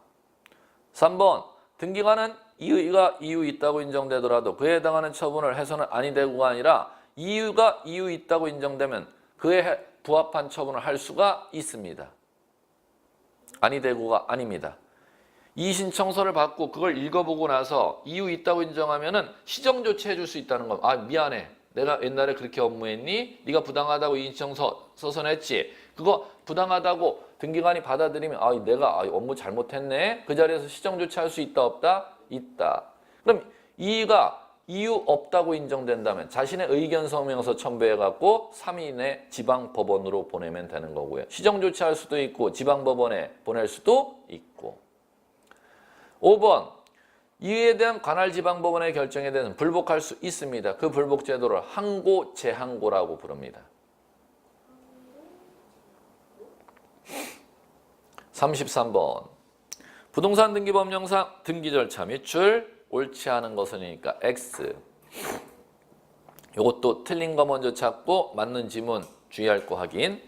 3번 등기관은 이의가 이유 있다고 인정되더라도 그에 해당하는 처분을 해서는 아니 되고가 아니라 이유가 이유 있다고 인정되면 그에 부합한 처분을 할 수가 있습니다. 아니 되고가 아닙니다. 이의 신청서를 받고 그걸 읽어보고 나서 이유 있다고 인정하면은 시정 조치해 줄 수 있다는 거. 아 미안해. 내가 옛날에 그렇게 업무했니? 네가 부당하다고 이의 신청서 써서 냈지. 그거 부당하다고 등기관이 받아들이면 아 내가 업무 잘못했네. 그 자리에서 시정 조치할 수 있다 없다? 있다. 그럼 이의가 이유 없다고 인정된다면 자신의 의견 서명서 첨부해갖고 3일 내 지방법원으로 보내면 되는 거고요. 시정 조치할 수도 있고 지방법원에 보낼 수도 있고. 5번 이의에 대한 관할 지방법원의 결정에 대해서는 불복할 수 있습니다. 그 불복 제도를 항고, 재항고라고 부릅니다. 33번 부동산 등기법령상 등기 절차 밑줄 옳지 않은 것은이니까 X. 이것도 틀린 거 먼저 찾고 맞는 지문 주의할 거 확인.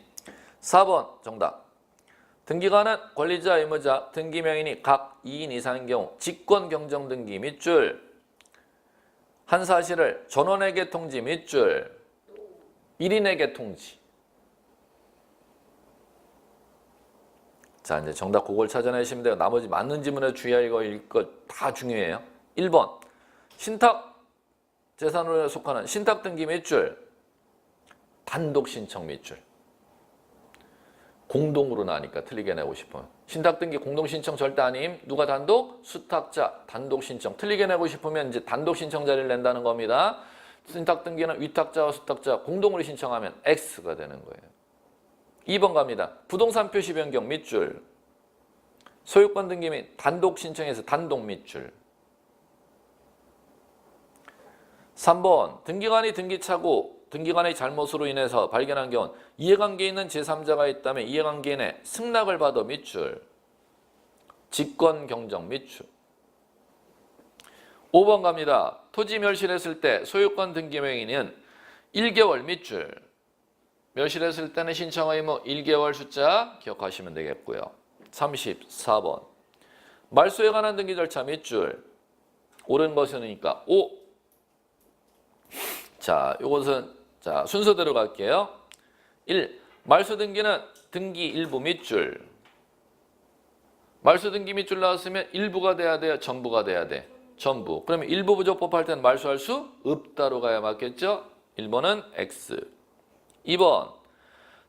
4번 정답. 등기관은 권리자, 의무자, 등기명인이 각 2인 이상인 경우 직권 경정 등기 밑줄. 한 사실을 전원에게 통지 밑줄. 1인에게 통지. 자, 이제 정답 그걸 찾아내시면 돼요. 나머지 맞는 지문에 주의할 거 다 중요해요. 1번 신탁 재산으로 속하는 신탁 등기 밑줄. 단독 신청 밑줄. 공동으로 나니까 틀리게 내고 싶으면. 신탁 등기 공동 신청 절대 아님. 누가 단독? 수탁자 단독 신청. 틀리게 내고 싶으면 이제 단독 신청자를 낸다는 겁니다. 신탁 등기는 위탁자와 수탁자 공동으로 신청하면 X가 되는 거예요. 2번 갑니다. 부동산 표시 변경 밑줄. 소유권 등기 및 단독 신청에서 단독 밑줄. 3번 등기관이 등기차고 등기관의 잘못으로 인해서 발견한 경우 이해관계에 있는 제3자가 있다면 이해관계인의 승낙을 받아 밑줄. 직권 경정 밑줄. 5번 갑니다. 토지 멸실했을 때 소유권 등기명의는 1개월 밑줄. 멸실했을 때는 신청 의무 1개월 숫자 기억하시면 되겠고요. 34번 말소에 관한 등기 절차 밑줄. 옳은 것이니까 O. 자, 요것은 자, 순서대로 갈게요. 1. 말소 등기는 등기 일부 밑줄. 말소 등기 밑줄 나왔으면 일부가 돼야 돼요? 전부가 돼야 돼? 전부. 그러면 일부 부족법 할 때는 말소할 수 없다로 가야 맞겠죠? 1번은 X. 2번.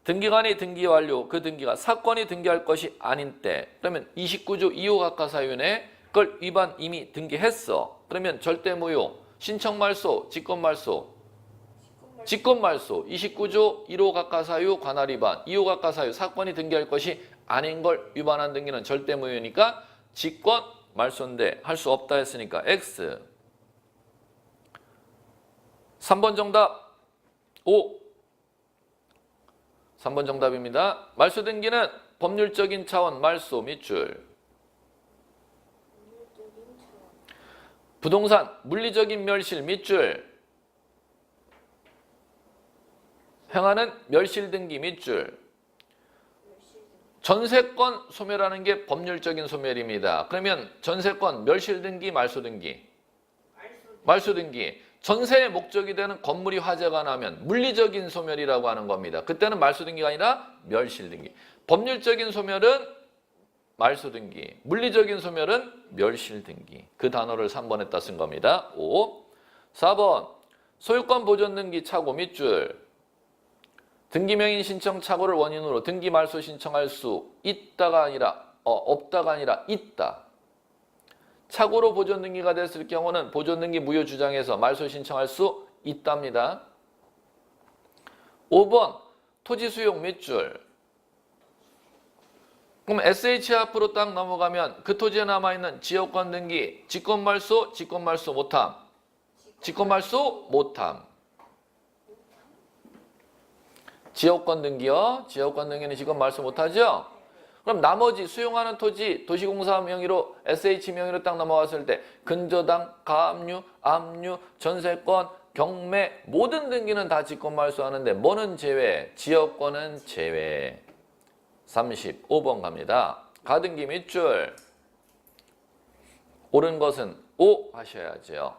등기관이 등기 완료, 그 등기가 사건이 등기할 것이 아닌 때. 그러면 29조 2호 각하사유내 그걸 위반 이미 등기했어. 그러면 절대 무효, 신청 말소, 직권 말소. 직권 말소, 29조 1호 각하사유 관할 위반, 2호 각하사유 사건이 등기할 것이 아닌 걸 위반한 등기는 절대 무효니까 직권 말소인데 할 수 없다 했으니까 X. 3번 정답 O. 3번 정답입니다. 말소 등기는 법률적인 차원 말소 밑줄. 부동산 물리적인 멸실 밑줄. 행하는 멸실 등기 밑줄. 전세권 소멸하는 게 법률적인 소멸입니다. 그러면 전세권 멸실 등기 말소 등기. 말소 등기. 전세의 목적이 되는 건물이 화재가 나면 물리적인 소멸이라고 하는 겁니다. 그때는 말소 등기가 아니라 멸실 등기. 법률적인 소멸은 말소 등기, 물리적인 소멸은 멸실 등기. 그 단어를 3번에다 쓴 겁니다. 5. 4번 소유권 보존 등기 착오 밑줄. 등기명의 신청 착오를 원인으로 등기 말소 신청할 수 있다가 아니라 없다가 아니라 있다. 착오로 보존 등기가 됐을 경우는 보존 등기 무효 주장해서 말소 신청할 수 있답니다. 5번 토지 수용 밑줄. 그럼 SH 앞으로 딱 넘어가면 그 토지에 남아있는 지역권 등기 직권 말소, 직권 말소 못함. 직권 말소 못함. 지역권 등기요. 지역권 등기는 직권 말소 못하죠. 그럼 나머지 수용하는 토지 도시공사 명의로 SH 명의로 딱 넘어갔을 때 근저당, 가압류, 압류, 전세권, 경매 모든 등기는 다 직권 말소하는데 뭐는 제외? 지역권은 제외. 35번 갑니다. 가등기 밑줄. 옳은 것은 O 하셔야죠.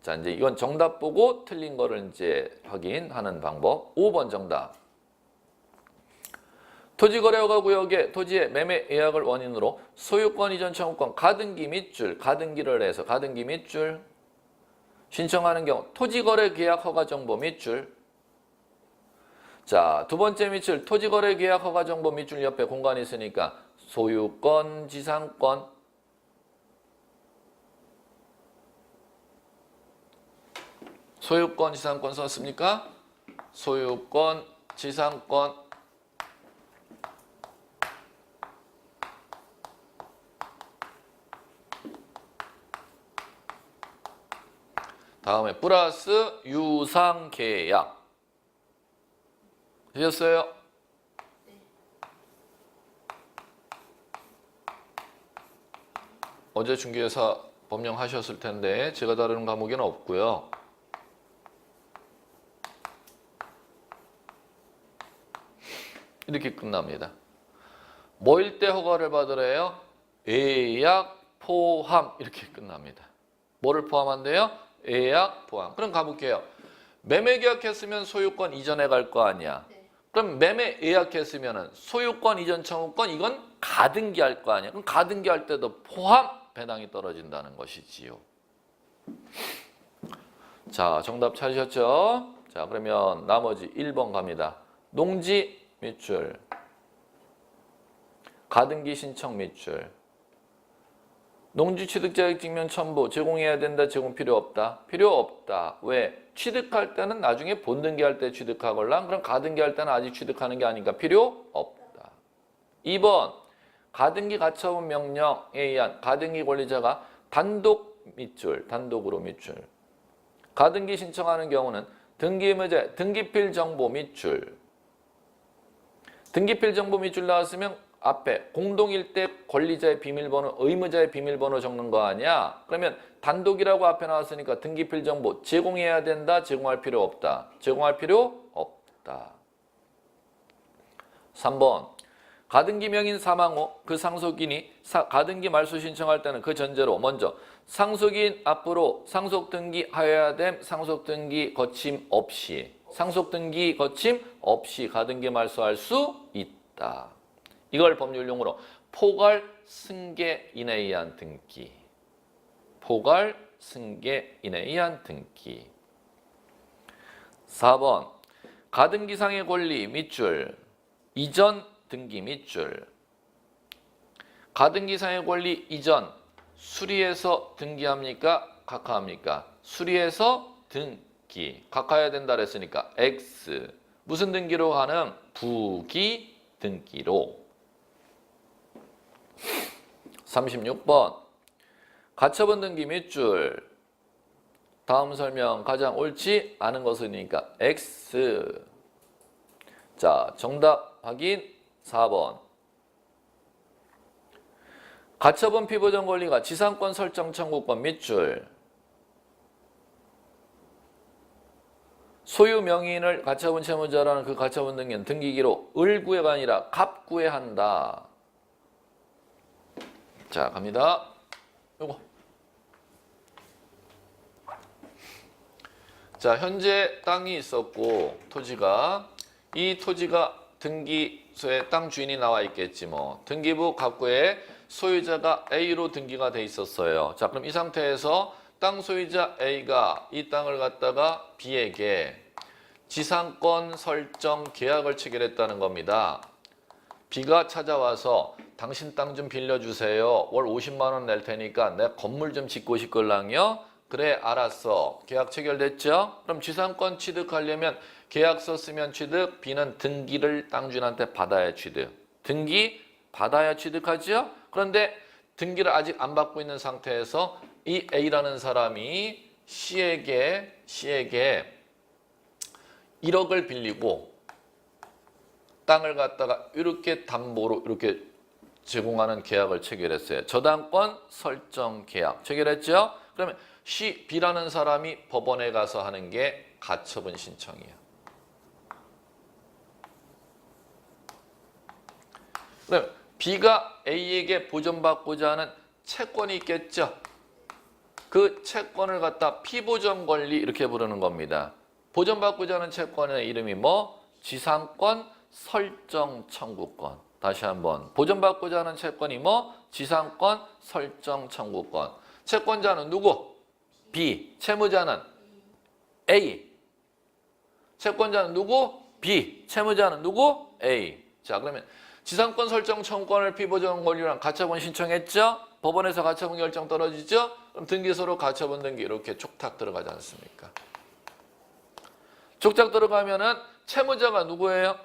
자, 이제 이건 정답 보고 틀린 거를 이제 확인하는 방법. 5번 정답. 토지거래허가 구역에 토지의 매매 예약을 원인으로 소유권 이전 청구권 가등기 밑줄, 가등기를 해서 가등기 밑줄 신청하는 경우 토지거래 계약 허가 정보 밑줄. 자, 두 번째 밑줄 토지거래 계약 허가 정보 밑줄 옆에 공간이 있으니까 소유권, 지상권. 소유권, 지상권 썼습니까? 소유권, 지상권. 다음에 플러스 유상계약. 되셨어요? 어제 중개사 법령하셨을 텐데 제가 다루는 과목에는 없고요. 이렇게 끝납니다. 뭐일 때 허가를 받으래요? 예약, 포함 이렇게 끝납니다. 뭐를 포함한대요? 예약, 포함. 그럼 가볼게요. 매매 계약했으면 소유권 이전해 갈 거 아니야. 그럼 매매 예약했으면 소유권 이전 청구권 이건 가등기 할 거 아니야. 그럼 가등기 할 때도 포함 배당이 떨어진다는 것이지요. 자, 정답 찾으셨죠? 자, 그러면 나머지 1번 갑니다. 농지 밑줄, 가등기 신청 밑줄. 농지 취득 자격 증명 첨부 제공해야 된다. 제공 필요 없다. 필요 없다. 왜? 취득할 때는 나중에 본등기할 때 취득하걸랑 그럼 가등기할 때는 아직 취득하는 게 아니니까 필요 없다. 2번 가등기 가처분 명령에 의한 가등기 권리자가 단독 밑줄, 단독으로 밑줄. 가등기 신청하는 경우는 등기 의무자 등기필 정보 밑줄. 등기필 정보 밑줄 나왔으면 앞에 공동일 때 권리자의 비밀번호, 의무자의 비밀번호 적는 거 아니야? 그러면 단독이라고 앞에 나왔으니까 등기필 정보 제공해야 된다, 제공할 필요 없다. 제공할 필요 없다. 3번 가등기 명인 사망 후 그 상속인이 가등기 말소 신청할 때는 그 전제로 먼저 상속인 앞으로 상속등기하여야 됨 상속등기 거침 없이 가등기 말소할 수 있다. 이걸 법률용어로 포괄 승계인에 의한 등기. 포괄 승계인에 의한 등기. 4번 가등기상의 권리 밑줄 이전 등기 밑줄. 가등기상의 권리 이전 수리해서 등기합니까? 각하합니까? 수리해서 등기. 각하해야 된다 그랬으니까 X. 무슨 등기로 가능? 부기 등기로. 36번 가처분 등기 밑줄. 다음 설명 가장 옳지 않은 것이니까 X. 자, 정답 확인 4번. 가처분 피보전 권리가 지상권 설정 청구권 밑줄. 소유 명의인을 가처분 채무자라는 그 가처분 등기는 등기기로 을구해가 아니라 갑구해한다. 자, 갑니다. 요거. 자, 현재 땅이 있었고 토지가 이 토지가 등기소에 땅 주인이 나와 있겠지 뭐. 등기부 갑구에 소유자가 A로 등기가 돼 있었어요. 자, 그럼 이 상태에서 땅 소유자 A가 이 땅을 갖다가 B에게 지상권 설정 계약을 체결했다는 겁니다. B가 찾아와서 당신 땅 좀 빌려주세요. 월 50만 원 낼 테니까 내 건물 좀 짓고 싶걸랑요. 그래, 알았어. 계약 체결됐죠? 그럼 지상권 취득하려면 계약서 쓰면 취득, B는 등기를 땅 주인한테 받아야 취득. 등기 받아야 취득하죠? 그런데 등기를 아직 안 받고 있는 상태에서 이 A라는 사람이 C에게 1억을 빌리고 땅을 갖다가 이렇게 담보로 이렇게 제공하는 계약을 체결했어요. 저당권 설정 계약 체결했죠? 그러면 B라는 사람이 법원에 가서 하는 게 가처분 신청이에요. 그럼 B가 A에게 보전받고자 하는 채권이 있겠죠? 그 채권을 갖다 피보전 권리 이렇게 부르는 겁니다. 보전받고자 하는 채권의 이름이 뭐? 지상권 설정 청구권. 다시 한번. 보전받고자 하는 채권이 뭐? 지상권 설정 청구권. 채권자는 누구? B. 채무자는 A. 채권자는 누구? B. 채무자는 누구? A. 자, 그러면 지상권 설정 청구권을 피보전 권리랑 가처분 신청했죠? 법원에서 가처분 결정 떨어지죠? 그럼 등기소로 가처분 등기 이렇게 촉탁 들어가지 않습니까? 촉탁 들어가면은 채무자가 누구예요?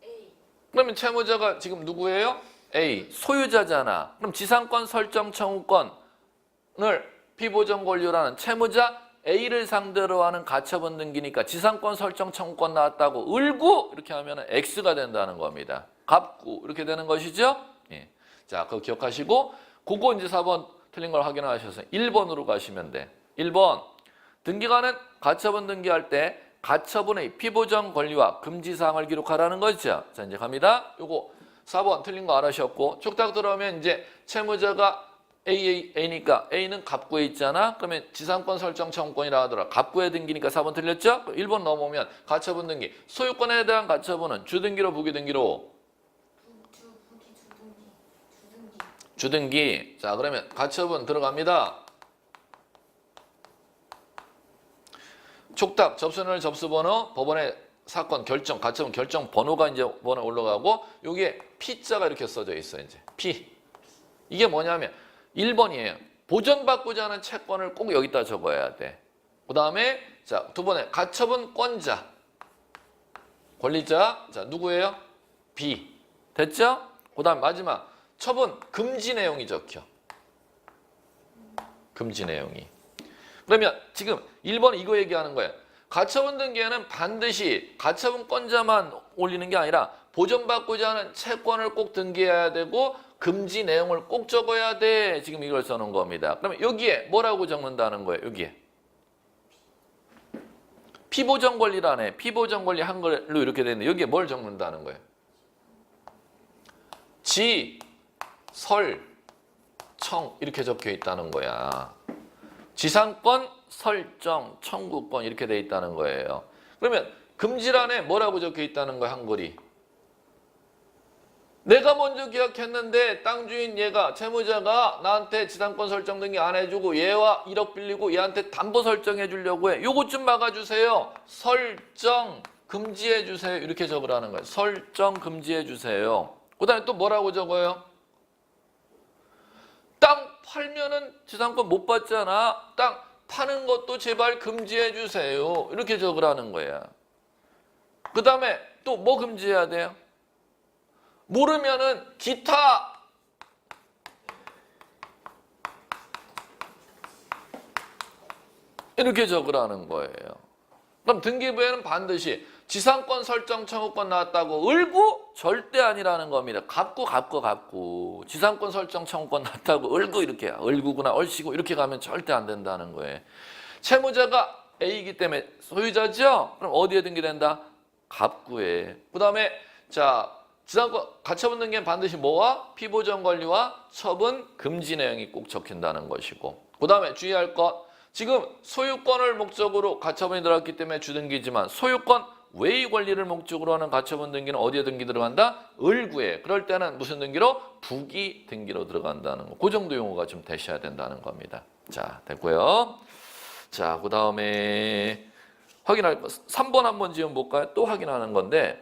A. 그러면 채무자가 지금 누구예요? A. 소유자잖아. 그럼 지상권 설정 청구권을 피보전 권리라는 채무자 A를 상대로 하는 가처분 등기니까 지상권 설정 청구권 나왔다고 을구 이렇게 하면 X가 된다는 겁니다. 갑구 이렇게 되는 것이죠. 예. 자, 그거 기억하시고 그거 이제 4번 틀린 걸 확인하셔서 1번으로 가시면 돼. 1번 등기관은 가처분 등기할 때 가처분의 피보전 권리와 금지사항을 기록하라는 거죠. 자, 이제 갑니다. 요거 4번 틀린 거 알아셨고 촉탁 들어오면 이제 채무자가 A니까 A는 갑구에 있잖아. 그러면 지상권 설정 청구권이라 하더라. 갑구에 등기니까 4번 틀렸죠? 1번 넘어오면 가처분 등기. 소유권에 대한 가처분은 주등기로 부기등기로? 주등기. 자, 그러면 가처분 들어갑니다. 촉탁 접수는 접수번호, 법원의 사건 결정, 가처분 결정 번호가 이제 번호 올라가고 여기에 P자가 이렇게 써져 있어 이제 P. 이게 뭐냐면 1번이에요. 보전받고자 하는 채권을 꼭 여기다 적어야 돼. 그 다음에 자, 두 번에 가처분권자, 권리자, 자 누구예요? B. 됐죠? 그 다음 마지막 처분 금지 내용이 적혀. 금지 내용이. 그러면 지금 1번 이거 얘기하는 거예요. 가처분 등기에는 반드시 가처분권자만 올리는 게 아니라 보전받고자 하는 채권을 꼭 등기해야 되고 금지 내용을 꼭 적어야 돼. 지금 이걸 써놓은 겁니다. 그러면 여기에 뭐라고 적는다는 거예요? 여기에. 피보전 권리라네. 피보전 권리 한글로 이렇게 되는데 여기에 뭘 적는다는 거예요? 지, 설, 청 이렇게 적혀 있다는 거야. 지상권, 설정, 청구권 이렇게 돼 있다는 거예요. 그러면 금지란에 뭐라고 적혀 있다는 거야, 한글이? 내가 먼저 계약했는데 땅 주인 얘가 채무자가 나한테 지상권 설정 등기 안 해주고 얘와 1억 빌리고 얘한테 담보 설정해 주려고 해. 요것 좀 막아주세요. 설정 금지해 주세요. 이렇게 적으라는 거예요. 설정 금지해 주세요. 그 다음에 또 뭐라고 적어요? 땅 팔면은 지상권 못 받잖아. 땅 파는 것도 제발 금지해 주세요. 이렇게 적으라는 거야. 그 다음에 또 뭐 금지해야 돼요? 모르면은 기타 이렇게 적으라는 거예요. 그럼 등기부에는 반드시 지상권 설정 청구권 나왔다고 을구? 절대 아니라는 겁니다. 갑구. 지상권 설정 청구권 나왔다고 을구 이렇게 을구구나 얼씨구 이렇게 가면 절대 안 된다는 거예요. 채무자가 A이기 때문에 소유자죠? 그럼 어디에 등기된다? 갑구에. 그 다음에 자 지상권 가처분 등기는 반드시 뭐와? 피보전 권리와 처분 금지 내용이 꼭 적힌다는 것이고 그 다음에 주의할 것 지금 소유권을 목적으로 가처분이 들어갔기 때문에 주등기지만 소유권 외의 권리를 목적으로 하는 가처분 등기는 어디에 등기 들어간다? 을구에. 그럴 때는 무슨 등기로? 부기 등기로 들어간다는 거. 그 정도 용어가 좀 되셔야 된다는 겁니다. 자, 됐고요. 자, 그 다음에 확인할 거 3번 한번 지금 볼까요? 또 확인하는 건데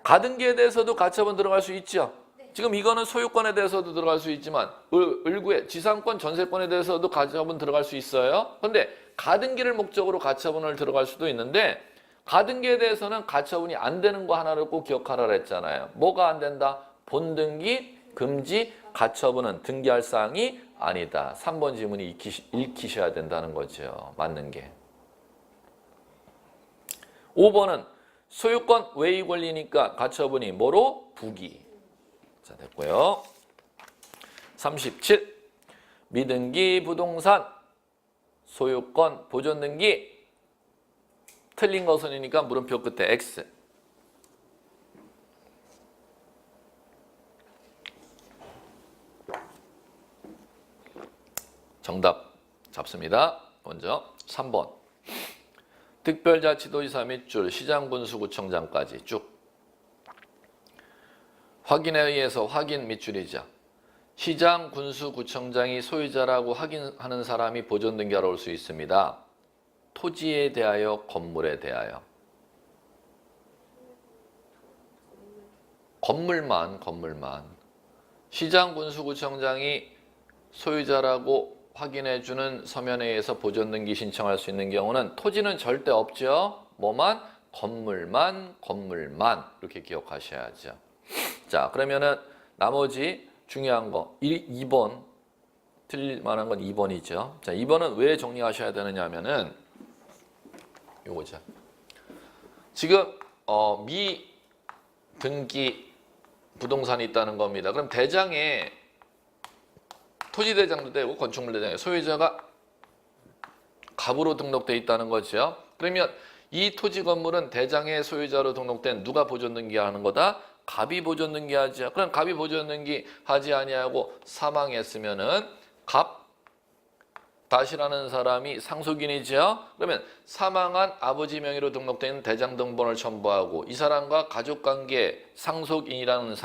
가등기에 대해서도 가처분 들어갈 수 있죠. 지금 이거는 소유권에 대해서도 들어갈 수 있지만 을구에 지상권 전세권에 대해서도 가처분 들어갈 수 있어요. 그런데 가등기를 목적으로 가처분을 들어갈 수도 있는데 가등기에 대해서는 가처분이 안 되는 거 하나를 꼭 기억하라 그랬잖아요. 뭐가 안 된다? 본등기, 금지, 가처분은 등기할 사항이 아니다. 3번 지문이 읽히셔야 된다는 거죠. 맞는 게. 5번은 소유권 외의 권리니까 가처분이 뭐로? 부기. 자, 됐고요. 37. 미등기 부동산 소유권 보존 등기 틀린 것은이니까 물음표 끝에 X. 정답 잡습니다. 먼저 3번. 특별자치도지사 밑줄 시장군수구청장까지 쭉. 확인에 의해서 확인 밑줄이죠. 시장군수구청장이 소유자라고 확인하는 사람이 보존등기하러 올 수 있습니다. 토지에 대하여, 건물에 대하여. 건물만. 시장군수구청장이 소유자라고 확인해주는 서면에 의해서 보존등기 신청할 수 있는 경우는 토지는 절대 없죠. 뭐만? 건물만 이렇게 기억하셔야죠. 자, 그러면은 나머지 중요한 거 2번 틀릴 만한 건 2번이죠. 자, 2번은 왜 정리하셔야 되느냐 하면은 요거죠. 지금 미등기 부동산이 있다는 겁니다. 그럼 대장에 토지대장도 되고 건축물대장에 소유자가 갑으로 등록돼 있다는 거죠. 그러면 이 토지 건물은 대장의 소유자로 등록된 누가 보존등기하는 거다? 갑이 보존등기하죠. 그럼 갑이 보존등기하지 아니하고 사망했으면은 갑 다시라는 사람이 상속인이죠. 그러면 사망한 아버지 명의로 등록된 대장 등본을 첨부하고 이 사람과 가족관계 상속인이라는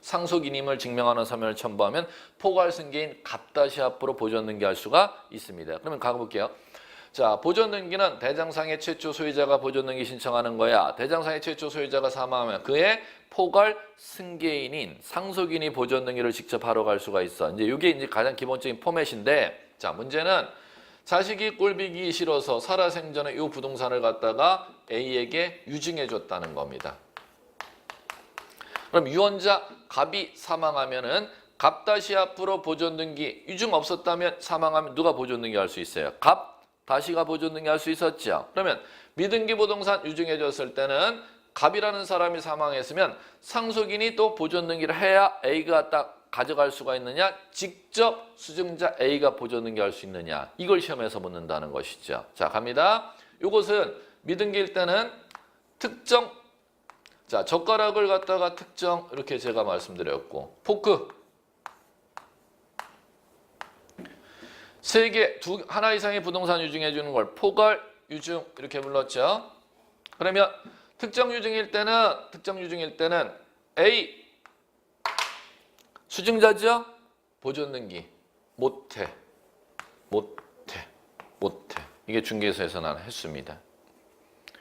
상속인임을 증명하는 서면을 첨부하면 포괄 승계인 갑다시 앞으로 보존등기할 수가 있습니다. 그러면 가볼게요. 자, 보존등기는 대장상의 최초 소유자가 보존등기 신청하는 거야. 대장상의 최초 소유자가 사망하면 그의 포괄 승계인인 상속인이 보존등기를 직접 하러 갈 수가 있어. 이게 가장 기본적인 포맷인데, 자, 문제는 자식이 꼴비기 싫어서 살아생전에 이 부동산을 갖다가 A에게 유증해 줬다는 겁니다. 그럼 유언자 갑이 사망하면은 갑 다시 앞으로 보존등기 유증 없었다면 사망하면 누가 보존등기 할 수 있어요? 갑 다시가 보존등기 할 수 있었죠. 그러면 미등기 부동산 유증해 줬을 때는 갑이라는 사람이 사망했으면 상속인이 또 보존등기를 해야 A가 딱 가져갈 수가 있느냐, 직접 수증자 A가 보존등기 할 수 있느냐, 이걸 시험에서 묻는다는 것이죠. 자, 갑니다. 이것은 미등기일 때는 특정 자, 젓가락을 갖다가 특정 이렇게 제가 말씀드렸고 포크 세 개, 하나 이상의 부동산 유증해 주는 걸 포괄 유증 이렇게 불렀죠. 그러면 특정 유증일 때는 A 수증자죠. 보존 등기 못해. 이게 중개소에서 나는 했습니다.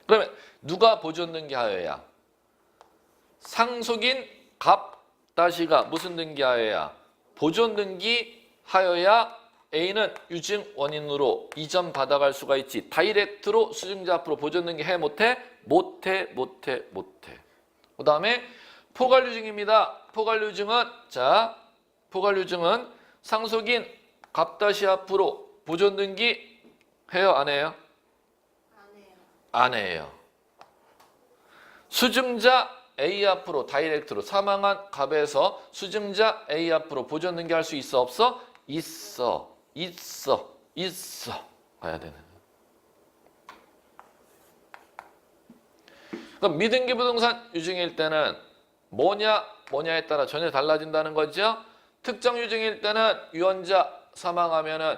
그러면 누가 보존 등기하여야? 상속인 갑-가 무슨 등기하여야? 보존 등기하여야 A는 유증 원인으로 이전 받아갈 수가 있지. 다이렉트로 수증자 앞으로 보존 등기 해 못해? 못해. 그 다음에 포괄 유증입니다. 포괄 유증은 상속인 갑- 앞으로 보존 등기 해요, 안 해요? 안 해요. 수증자 A 앞으로 다이렉트로 사망한 갑에서 수증자 A 앞으로 보존 등기할 수 있어, 없어? 있어. 가야 되는. 그럼 미등기 부동산 유증일 때는 뭐냐에 따라 전혀 달라진다는 거죠. 특정 유증일 때는 유언자 사망하면은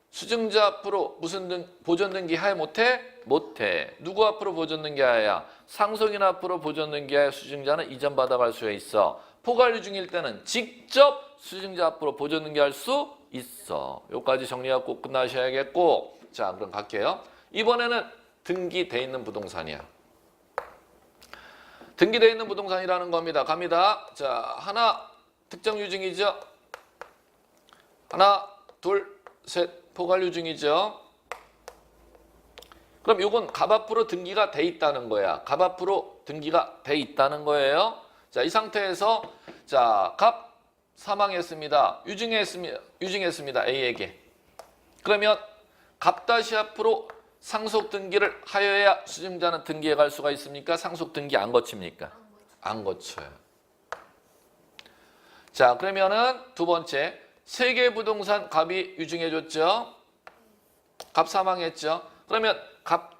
수증자 앞으로 무슨 보존 등기 해 못해? 못해. 누구 앞으로 보존 등기하야? 상속인 앞으로 보존 등기하여 수증자는 이전 받아갈 수 있어. 포괄 유증일 때는 직접 수증자 앞으로 보존 등기할 수 있어. 여기까지 정리하고 꼭 끝나셔야겠고, 자 그럼 갈게요. 이번에는 등기돼 있는 부동산이야. 등기돼 있는 부동산이라는 겁니다. 갑니다. 자 하나 특정 유증이죠. 하나 둘 셋 포괄 유증이죠. 그럼 이건 갑 앞으로 등기가 돼 있다는 거야. 갑 앞으로 등기가 돼 있다는 거예요. 자, 이 상태에서 자, 갑 사망했습니다. 유증했습니다. A에게. 그러면 갑- 앞으로 상속 등기를 하여야 수증자는 등기해 갈 수가 있습니까? 상속 등기 안 거칩니까? 안 거쳐요. 자, 그러면은 두 번째 세 개 부동산 갑이 유증해 줬죠. 갑 사망했죠. 그러면 갑-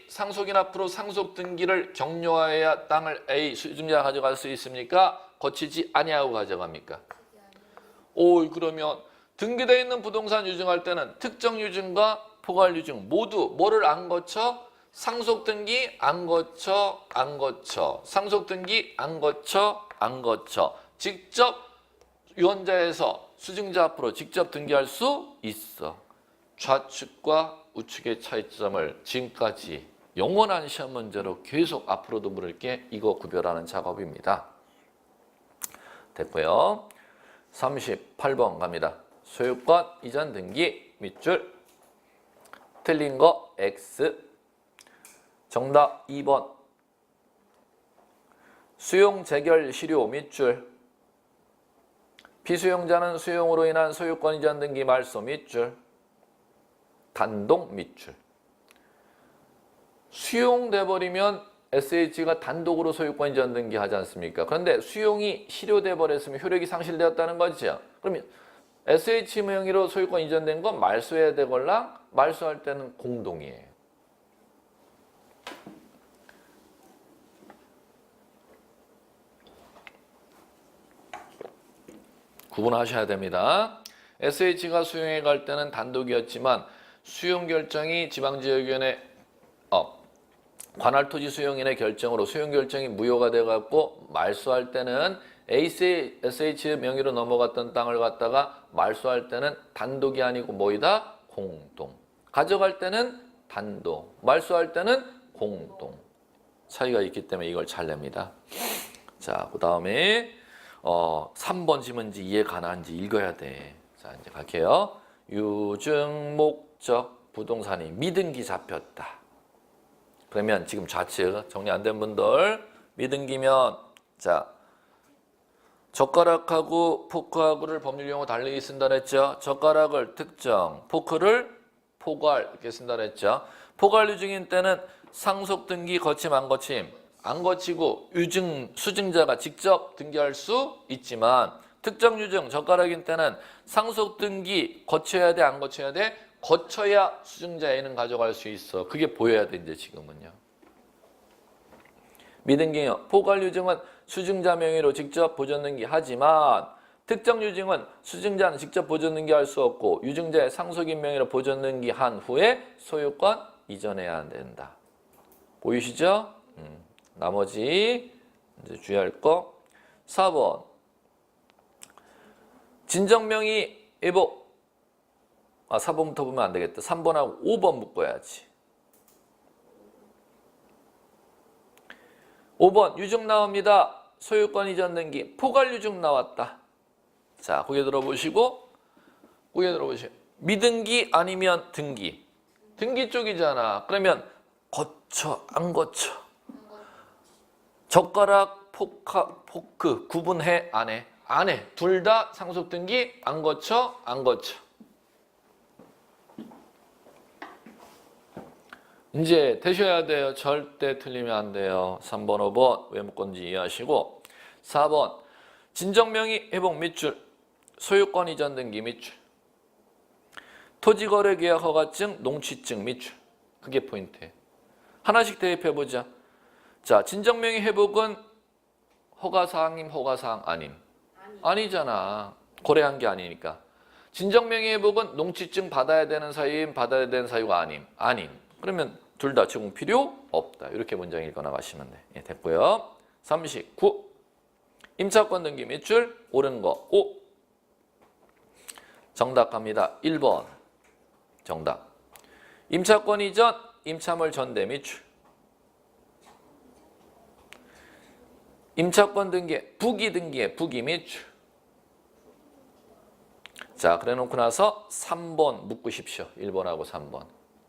상속인 앞으로 상속 등기를 격려하여야 땅을 A 수증자가 가져갈 수 있습니까? 거치지 아니하고 가져갑니까? 오, 그러면 등기되어 있는 부동산 유증할 때는 특정 유증과 포괄 유증 모두 뭐를 안 거쳐? 상속 등기 안 거쳐. 상속 등기 안 거쳐. 직접 유언자에서 수증자 앞으로 직접 등기할 수 있어. 좌측과 우측의 차이점을 지금까지 영원한 시험 문제로 계속 앞으로도 물을게. 이거 구별하는 작업입니다. 됐고요. 38번 갑니다. 소유권 이전 등기 밑줄. 틀린 거 X. 정답 2번. 수용 재결 실효 밑줄. 피수용자는 수용으로 인한 소유권 이전 등기 말소 밑줄. 단독 밑줄. 수용돼 버리면 SH가 단독으로 소유권 이전 등기 하지 않습니까? 그런데 수용이 실효돼 버렸으면 효력이 상실되었다는 거죠. 그러면 SH 명의로 소유권 이전된 건 말소해야 되걸랑 말소할 때는 공동이에요. 구분하셔야 됩니다. SH가 수용해 갈 때는 단독이었지만 수용 결정이 지방지역위원회 관할토지 수용인의 결정으로 수용 결정이 무효가 돼갖고 말소할 때는 SH 명의로 넘어갔던 땅을 갖다가 말소할 때는 단독이 아니고 뭐이다? 공동. 가져갈 때는 단독, 말소할 때는 공동. 차이가 있기 때문에 이걸 잘 냅니다. 자, 그 다음에 3번 지문지 이해가 가는지 읽어야 돼. 자, 이제 갈게요. 유증 목적 부동산이 미등기 잡혔다. 그러면 지금 좌측 정리 안 된 분들 미등기면 자 젓가락하고 포크하고를 법률용어 달리 쓴다 그랬죠. 젓가락을 특정, 포크를 포괄 이렇게 쓴다 그랬죠. 포괄 유증인 때는 상속 등기 거침 안 거침 안 거치고 유증 수증자가 직접 등기할 수 있지만 특정 유증 젓가락인 때는 상속 등기 거쳐야 돼 안 거쳐야 돼? 거쳐야 수증자 A는 가져갈 수 있어. 그게 보여야 돼 이제 지금은요. 미등기요. 포괄유증은 수증자 명의로 직접 보존등기하지만 특정 유증은 수증자는 직접 보존등기할 수 없고 유증자의 상속인 명의로 보존등기한 후에 소유권 이전해야 된다. 보이시죠? 나머지 이제 주의할 거 4번 진정명의 회복 4번부터 보면 안 되겠다. 3번하고 5번 묶어야지. 5번 유증 나옵니다. 소유권 이전 등기 포괄 유증 나왔다. 자, 고개 들어보시고 미등기 아니면 등기. 등기 쪽이잖아. 그러면 거쳐 안 거쳐? 젓가락 포크 구분해 안 해? 안 해. 둘 다 상속 등기 안 거쳐 안 거쳐. 이제 되셔야 돼요. 절대 틀리면 안 돼요. 3번, 5번 왜 묶었는지 이해하시고 4번 진정명의 회복 밑줄 소유권 이전 등기 밑줄 토지거래계약 허가증 농취증 밑줄 그게 포인트예요. 하나씩 대입해보자. 자, 진정명의 회복은 허가사항임 허가사항 아님? 아니잖아. 거래한 게 아니니까. 진정명의 회복은 농취증 받아야 되는 사유임 받아야 되는 사유가 아님? 그러면 둘 다 제공 필요 없다. 이렇게 문장 읽거나 가시면 돼. 예, 됐고요. 39. 임차권 등기 밑줄 옳은 거 5. 정답 갑니다. 1번 정답. 임차권 이전 임차물 전대 밑줄. 임차권 등기에 부기 등기에 부기 밑줄. 자, 그래 놓고 나서 3번 묶으십시오. 1번하고 3번.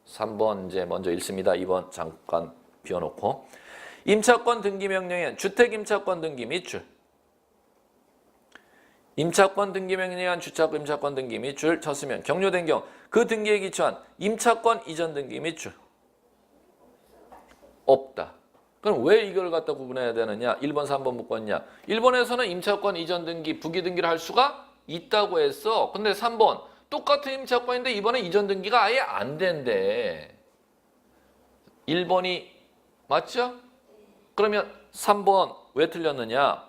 3번 이제 먼저 읽습니다. 2번 잠깐 비워놓고. 임차권 등기 명령엔 주택임차권 등기 밑줄. 임차권 등기 명령한 주차권 임차권 등기 밑줄 쳤으면 격려된 경우 그 등기에 기초한 임차권 이전 등기 밑줄. 없다. 그럼 왜 이걸 갖다 구분해야 되느냐? 1번, 3번 묶었냐? 1번에서는 임차권 이전 등기, 부기 등기를 할 수가 있다고 했어. 근데 3번 똑같은 임차권인데 이번에 이전 등기가 아예 안 된대. 1번이 맞죠? 그러면 3번 왜 틀렸느냐?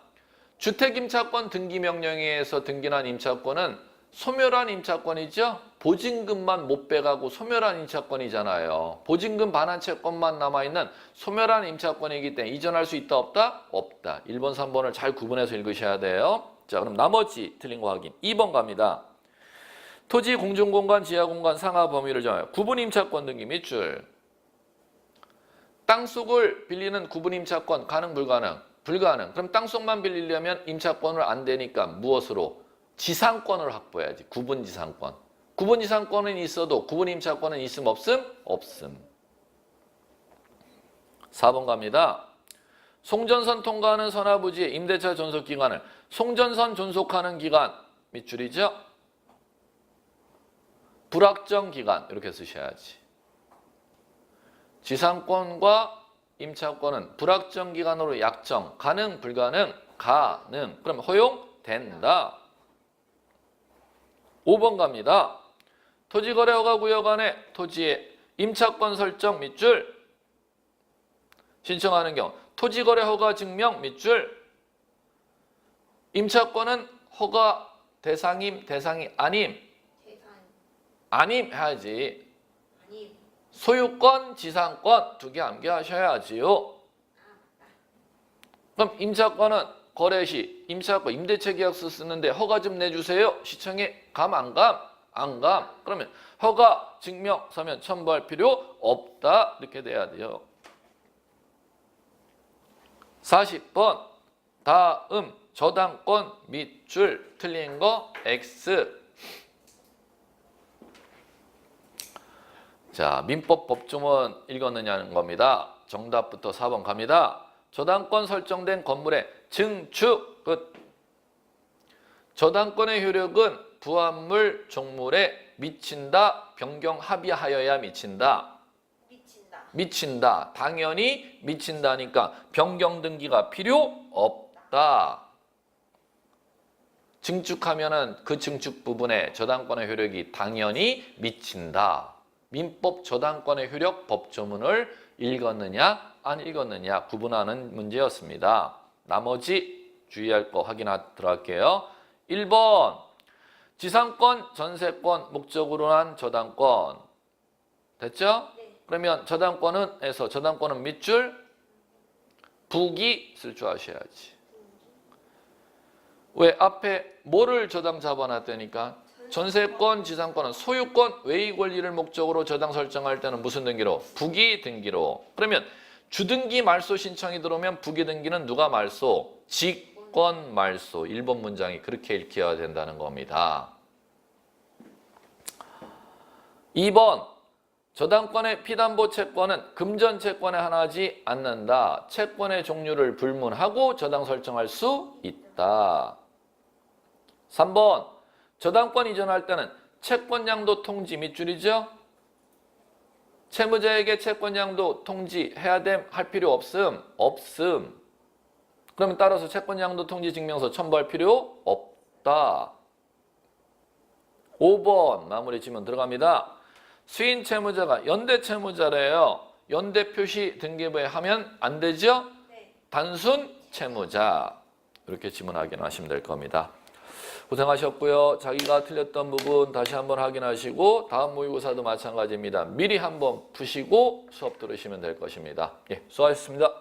주택임차권 등기명령에서 등기한 임차권은 소멸한 임차권이죠? 보증금만 못 빼가고 소멸한 임차권이잖아요. 보증금 반환 채권만 남아있는 소멸한 임차권이기 때문에 이전할 수 있다 없다? 없다. 1번, 3번을 잘 구분해서 읽으셔야 돼요. 자, 그럼 나머지 틀린 거 확인. 2번 갑니다. 토지, 공중공간, 지하공간, 상하 범위를 정하여 구분임차권 등기 밑줄. 땅속을 빌리는 구분임차권 가능 불가능? 불가능. 그럼 땅속만 빌리려면 임차권을 안 되니까 무엇으로? 지상권을 확보해야지. 구분지상권. 구분지상권은 있어도 구분임차권은 있음 없음? 없음. 4번 갑니다. 송전선 통과하는 선화부지의 임대차 존속기간을 송전선 존속하는 기간 밑줄이죠? 불확정 기간 이렇게 쓰셔야지. 지상권과 임차권은 불확정 기간으로 약정. 가능, 불가능? 가능. 그럼 허용된다. 5번 갑니다. 토지거래허가구역 안에 토지의 임차권 설정 밑줄 신청하는 경우 토지거래허가 증명 밑줄 임차권은 허가 대상임, 대상이 아님? 아님 해야지. 소유권, 지상권 두 개 암기하셔야지요. 그럼 임차권은 거래 시 임차권 임대차 계약서 쓰는데 허가 좀 내주세요. 시청에 감 안 감? 안 감. 그러면 허가 증명 서면 첨부할 필요 없다. 이렇게 돼야 돼요. 40번 다음 저당권 밑줄 틀린 거 X. 자, 민법 법조문 읽었느냐는 겁니다. 정답부터 4번 갑니다. 저당권 설정된 건물의 증축 끝. 저당권의 효력은 부합물 종물에 미친다. 변경 합의하여야 미친다. 미친다. 당연히 미친다니까 변경 등기가 필요 없다. 증축하면은 그 증축 부분에 저당권의 효력이 당연히 미친다. 민법 저당권의 효력 법조문을 읽었느냐 안 읽었느냐 구분하는 문제였습니다. 나머지 주의할 거 들어갈게요. 1번 지상권, 전세권, 목적으로 한 저당권. 됐죠? 그러면 저당권은 밑줄 북이 쓸 줄 아셔야지. 왜? 앞에 뭐를 저당 잡아놨다니까? 전세권, 지상권은 소유권, 외의 권리를 목적으로 저당 설정할 때는 무슨 등기로? 북이 등기로. 그러면 주등기 말소 신청이 들어오면 북이 등기는 누가 말소? 직권 말소. 1번 문장이 그렇게 읽혀야 된다는 겁니다. 2번 저당권의 피담보 채권은 금전 채권에 하나지 않는다. 채권의 종류를 불문하고 저당 설정할 수 있다. 3번 저당권 이전할 때는 채권양도 통지 밑줄이죠. 채무자에게 채권양도 통지해야 됨 할 필요 없음. 없음. 그러면 따라서 채권양도 통지 증명서 첨부할 필요 없다. 5번 마무리 지문 들어갑니다. 수인 채무자가 연대 채무자래요. 연대 표시 등기부에 하면 안 되죠? 네. 단순 채무자. 이렇게 지문 확인하시면 될 겁니다. 고생하셨고요. 자기가 틀렸던 부분 다시 한번 확인하시고 다음 모의고사도 마찬가지입니다. 미리 한번 푸시고 수업 들으시면 될 것입니다. 예, 수고하셨습니다.